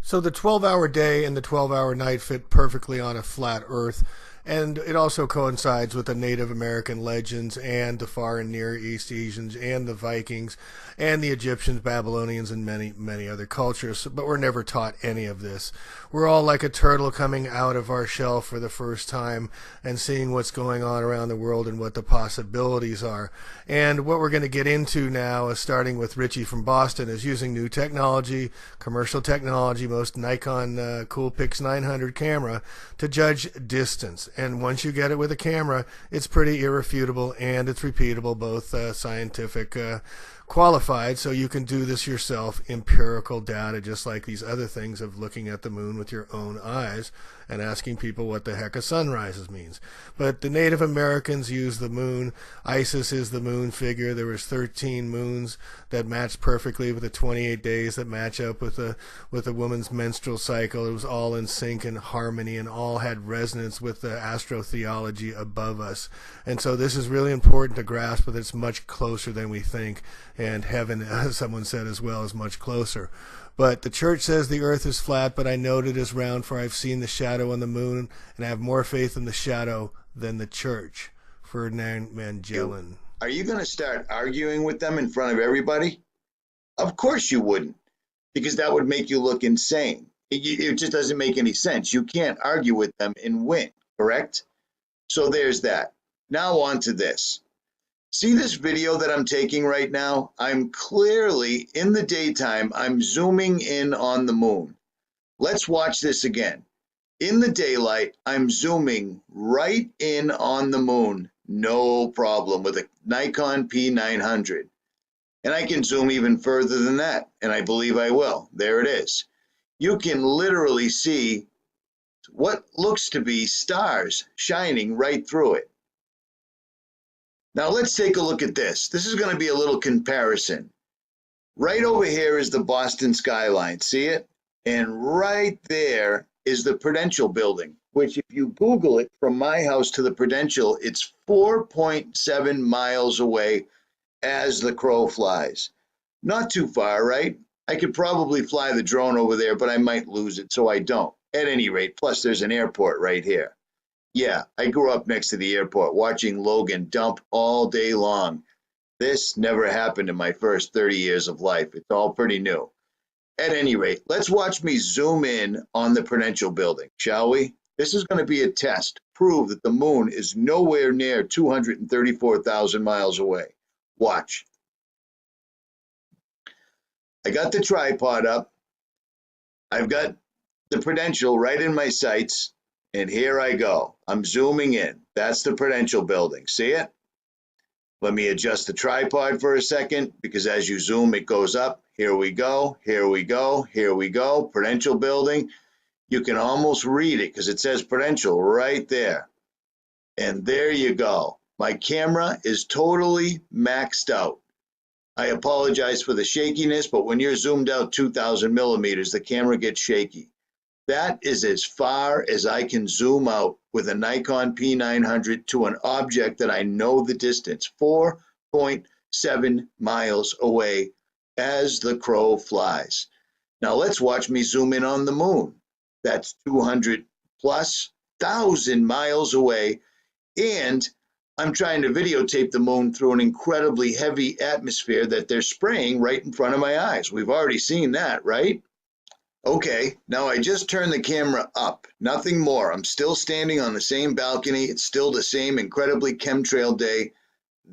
So the 12-hour day and the 12-hour night fit perfectly on a flat earth, and it also coincides with the Native American legends and the Far and Near East Asians and the Vikings and the Egyptians, Babylonians, and many, many other cultures. But we're never taught any of this. We're all like a turtle coming out of our shell for the first time and seeing what's going on around the world and what the possibilities are. And what we're going to get into now, is starting with Richie from Boston, is using new technology, commercial technology, most Nikon Coolpix 900 camera, to judge distance. And once you get it with a camera, it's pretty irrefutable and it's repeatable, both scientific qualified, so you can do this yourself, empirical data, just like these other things of looking at the moon with your own eyes and asking people what the heck a sunrise means. But the Native Americans use the moon. Isis is the moon figure. There was 13 moons that matched perfectly with the 28 days that match up with a woman's menstrual cycle. It was all in sync and harmony, and all had resonance with the astrotheology above us. And so this is really important to grasp, but it's much closer than we think. And heaven, as someone said as well, is much closer. But the church says the earth is flat, but I know it is round, for I've seen the shadow on the moon, and I have more faith in the shadow than the church. Ferdinand Magellan. Are you going to start arguing with them in front of everybody? Of course you wouldn't, because that would make you look insane. It just doesn't make any sense. You can't argue with them and win, correct? So there's that. Now on to this. See this video that I'm taking right now? I'm clearly, in the daytime, I'm zooming in on the moon. Let's watch this again. In the daylight, I'm zooming right in on the moon. No problem with a Nikon P900. And I can zoom even further than that, and I believe I will. There it is. You can literally see what looks to be stars shining right through it. Now let's take a look at this. This is going to be a little comparison. Right over here is the Boston skyline. See it? And right there is the Prudential building, which if you Google it, from my house to the Prudential, it's 4.7 miles away as the crow flies. Not too far, right? I could probably fly the drone over there, but I might lose it, so I don't. At any rate, plus there's an airport right here. Yeah, I grew up next to the airport watching Logan dump all day long. This never happened in my first 30 years of life. It's all pretty new. At any rate, let's watch me zoom in on the Prudential building, shall we? This is going to be a test. Prove that the moon is nowhere near 234,000 miles away. Watch. I got the tripod up. I've got the Prudential right in my sights. And here I go. I'm zooming in. That's the Prudential building. See it? Let me adjust the tripod for a second, because as you zoom, it goes up. Here we go. Here we go. Here we go. Prudential building. You can almost read it because it says Prudential right there. And there you go. My camera is totally maxed out. I apologize for the shakiness, but when you're zoomed out 2,000 millimeters, the camera gets shaky. That is as far as I can zoom out with a Nikon P900 to an object that I know the distance, 4.7 miles away as the crow flies. Now let's watch me zoom in on the moon. That's 200 plus thousand miles away, and I'm trying to videotape the moon through an incredibly heavy atmosphere that they're spraying right in front of my eyes. We've already seen that, right? Okay, now I just turned the camera up, nothing more. I'm still standing on the same balcony. It's still the same incredibly chemtrail day.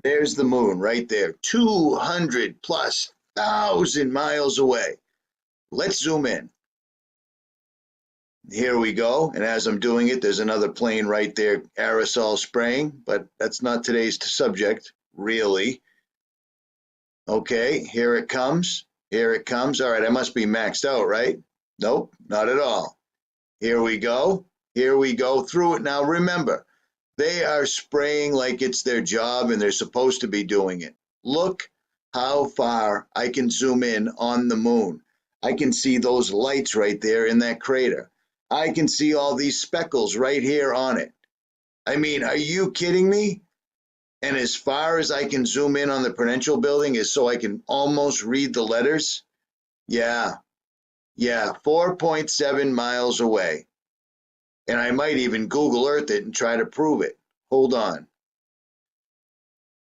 There's the moon right there, 200 plus thousand miles away. Let's zoom in. Here we go, and as I'm doing it, there's another plane right there, aerosol spraying, but that's not today's subject, really. Okay, here it comes. Here it comes. All right, I must be maxed out, right? Nope, not at all. Here we go. Here we go through it. Now remember, they are spraying like it's their job and they're supposed to be doing it. Look how far I can zoom in on the moon. I can see those lights right there in that crater. I can see all these speckles right here on it. I mean, are you kidding me? And as far as I can zoom in on the Prudential building is so I can almost read the letters? Yeah, 4.7 miles away. And I might even Google Earth it and try to prove it. Hold on.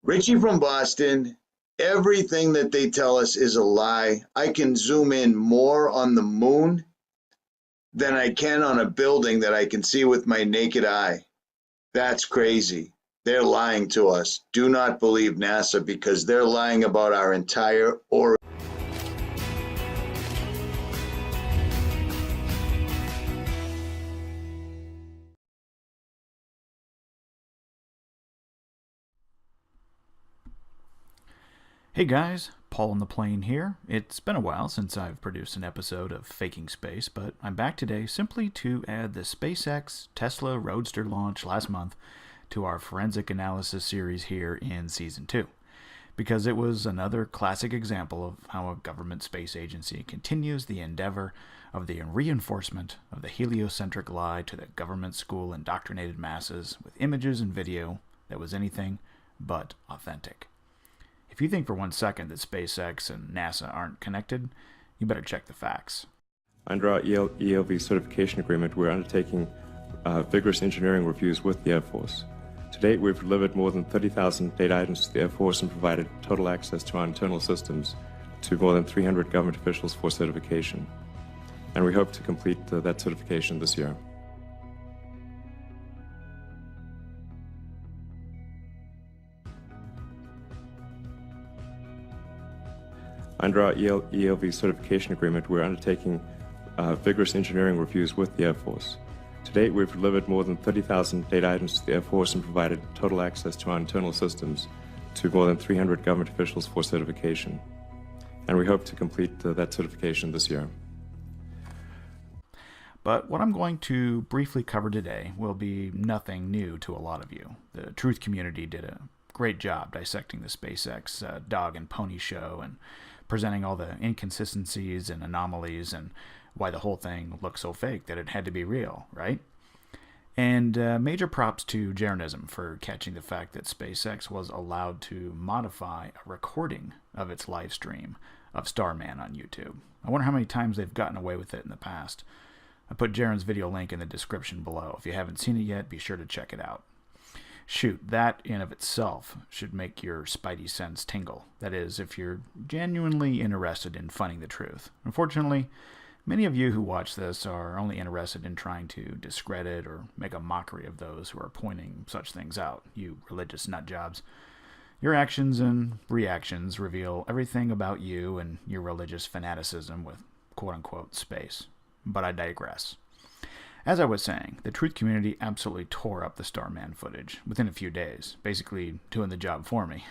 Richie from Boston, everything that they tell us is a lie. I can zoom in more on the moon than I can on a building that I can see with my naked eye. That's crazy. They're lying to us. Do not believe NASA because they're lying about our entire origin. Hey guys, Paul on the Plane here. It's been a while since I've produced an episode of Faking Space, but I'm back today simply to add the SpaceX Tesla Roadster launch last month to our forensic analysis series here in Season 2, because it was another classic example of how a government space agency continues the endeavor of the reinforcement of the heliocentric lie to the government school indoctrinated masses with images and video that was anything but authentic. If you think for 1 second that SpaceX and NASA aren't connected, you you better check the facts. Under our ELV certification agreement, we're undertaking vigorous engineering reviews with the Air Force. To date, we've delivered more than 30,000 data items to the Air Force and provided total access to our internal systems to more than 300 government officials for certification. And we hope to complete that certification this year. Under our ELV certification agreement, we're undertaking vigorous engineering reviews with the Air Force. To date, we've delivered more than 30,000 data items to the Air Force and provided total access to our internal systems to more than 300 government officials for certification. And we hope to complete that certification this year. But what I'm going to briefly cover today will be nothing new to a lot of you. The truth community did a great job dissecting the SpaceX dog and pony show and presenting all the inconsistencies and anomalies and why the whole thing looked so fake that it had to be real, right? And major props to Jeranism for catching the fact that SpaceX was allowed to modify a recording of its live stream of Starman on YouTube. I wonder how many times they've gotten away with it in the past. I put Jaren's video link in the description below. If you haven't seen it yet, be sure to check it out. Shoot, that in of itself should make your spidey sense tingle. That is, if you're genuinely interested in finding the truth. Unfortunately, many of you who watch this are only interested in trying to discredit or make a mockery of those who are pointing such things out, you religious nutjobs. Your actions and reactions reveal everything about you and your religious fanaticism with quote-unquote space. But I digress. As I was saying, the truth community absolutely tore up the Starman footage within a few days, basically doing the job for me.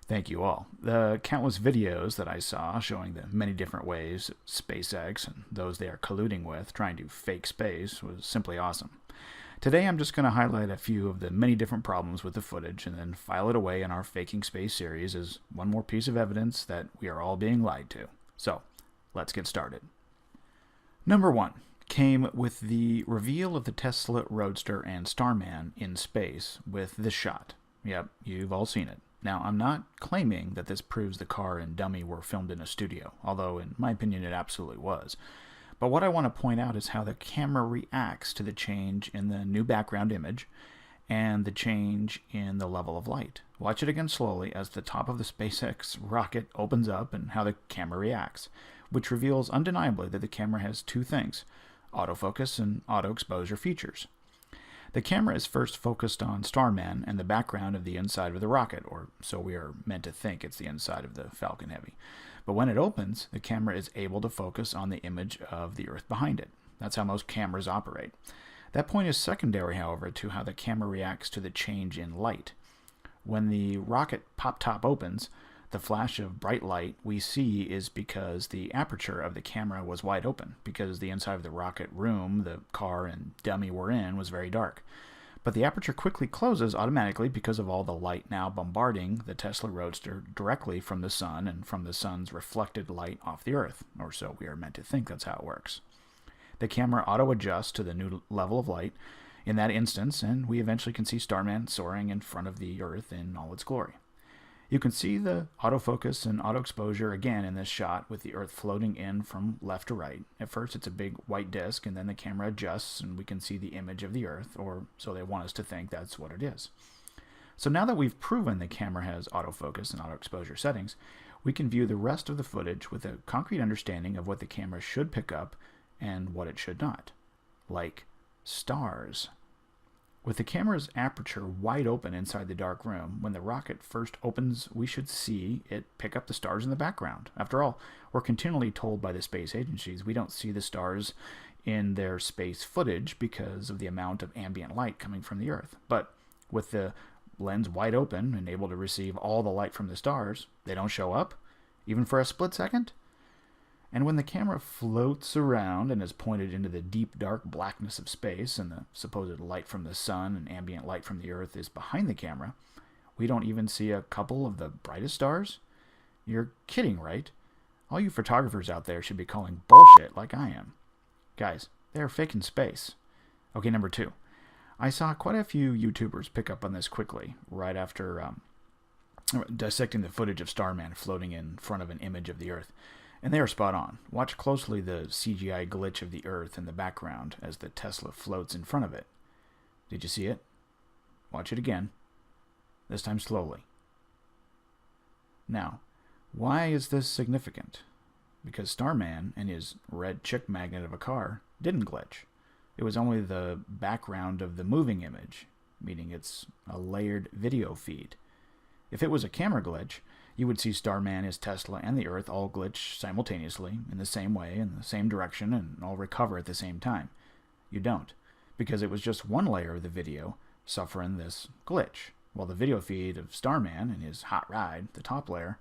Thank you all. The countless videos that I saw showing the many different ways SpaceX and those they are colluding with trying to fake space was simply awesome. Today I'm just going to highlight a few of the many different problems with the footage and then file it away in our Faking Space series as one more piece of evidence that we are all being lied to. So, let's get started. Number 1 came with the reveal of the Tesla Roadster and Starman in space with this shot. Yep, you've all seen it. Now, I'm not claiming that this proves the car and dummy were filmed in a studio, although in my opinion it absolutely was. But what I want to point out is how the camera reacts to the change in the new background image and the change in the level of light. Watch it again slowly as the top of the SpaceX rocket opens up and how the camera reacts, which reveals undeniably that the camera has two things: autofocus and auto exposure features. The camera is first focused on Starman and the background of the inside of the rocket, or so we are meant to think it's the inside of the Falcon Heavy. But when it opens, the camera is able to focus on the image of the Earth behind it. That's how most cameras operate. That point is secondary, however, to how the camera reacts to the change in light. When the rocket pop top opens, the flash of bright light we see is because the aperture of the camera was wide open, because the inside of the rocket room the car and dummy were in was very dark. But the aperture quickly closes automatically because of all the light now bombarding the Tesla Roadster directly from the sun and from the sun's reflected light off the Earth, or so we are meant to think that's how it works. The camera auto-adjusts to the new level of light in that instance, and we eventually can see Starman soaring in front of the Earth in all its glory. You can see the autofocus and auto exposure again in this shot with the Earth floating in from left to right. At first it's a big white disk, and then the camera adjusts and we can see the image of the Earth, or so they want us to think that's what it is. So now that we've proven the camera has autofocus and auto exposure settings, we can view the rest of the footage with a concrete understanding of what the camera should pick up and what it should not. Like stars. With the camera's aperture wide open inside the dark room, when the rocket first opens, we should see it pick up the stars in the background. After all, we're continually told by the space agencies we don't see the stars in their space footage because of the amount of ambient light coming from the Earth. But with the lens wide open and able to receive all the light from the stars, they don't show up, even for a split second. And when the camera floats around and is pointed into the deep dark blackness of space and the supposed light from the sun and ambient light from the Earth is behind the camera, we don't even see a couple of the brightest stars? You're kidding, right? All you photographers out there should be calling bullshit like I am. Guys, they're faking space. Okay, number 2. I saw quite a few YouTubers pick up on this quickly, right after dissecting the footage of Starman floating in front of an image of the Earth. And they are spot on. Watch closely the CGI glitch of the Earth in the background as the Tesla floats in front of it. Did you see it? Watch it again. This time slowly. Now, why is this significant? Because Starman and his red chick magnet of a car didn't glitch. It was only the background of the moving image, meaning it's a layered video feed. If it was a camera glitch, you would see Starman, his Tesla, and the Earth all glitch simultaneously in the same way, in the same direction, and all recover at the same time. You don't, because it was just one layer of the video suffering this glitch, while the video feed of Starman and his hot ride, the top layer,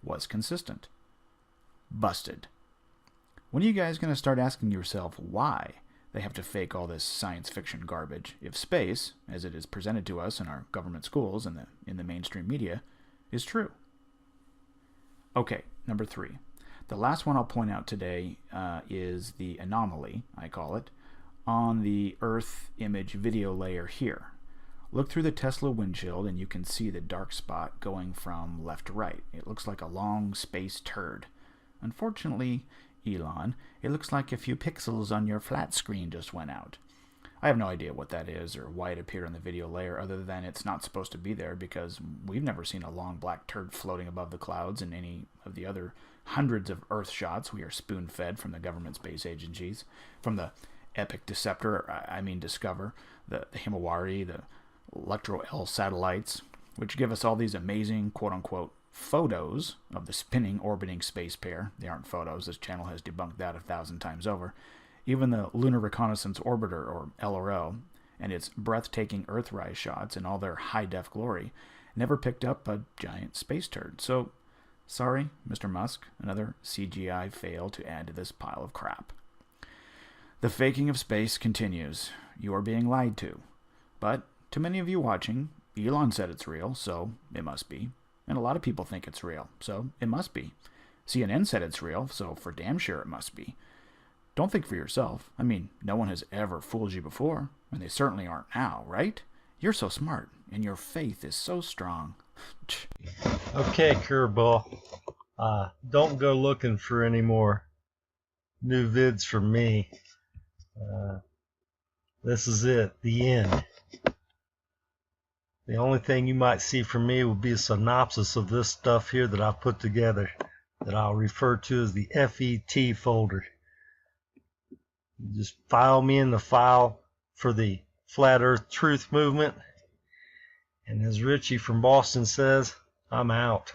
was consistent. Busted. When are you guys going to start asking yourself why they have to fake all this science fiction garbage if space, as it is presented to us in our government schools and in the mainstream media, is true? Okay, number 3. The last one I'll point out today is the anomaly, I call it, on the Earth image video layer here. Look through the Tesla windshield and you can see the dark spot going from left to right. It looks like a long space turd. Unfortunately, Elon, it looks like a few pixels on your flat screen just went out. I have no idea what that is or why it appeared on the video layer other than it's not supposed to be there because we've never seen a long black turd floating above the clouds in any of the other hundreds of Earth shots we are spoon-fed from the government space agencies, from the Epic Discover, the Himawari, the Electro-L satellites, which give us all these amazing, quote-unquote, photos of the spinning, orbiting space pair. They aren't photos. This channel has debunked that 1,000 times over. Even the Lunar Reconnaissance Orbiter, or LRO, and its breathtaking Earthrise shots in all their high-def glory never picked up a giant space turd. So, sorry, Mr. Musk, another CGI fail to add to this pile of crap. The faking of space continues. You are being lied to. But, to many of you watching, Elon said it's real, so it must be. And a lot of people think it's real, so it must be. CNN said it's real, so for damn sure it must be. Don't think for yourself. I mean, no one has ever fooled you before, and they certainly aren't now, right? You're so smart, and your faith is so strong. Okay, Curveball. Don't go looking for any more new vids from me. This is it, the end. The only thing you might see from me will be a synopsis of this stuff here that I put together that I'll refer to as the FET folder. Just file me in the file for the Flat Earth Truth Movement. And as Richie from Boston says, I'm out.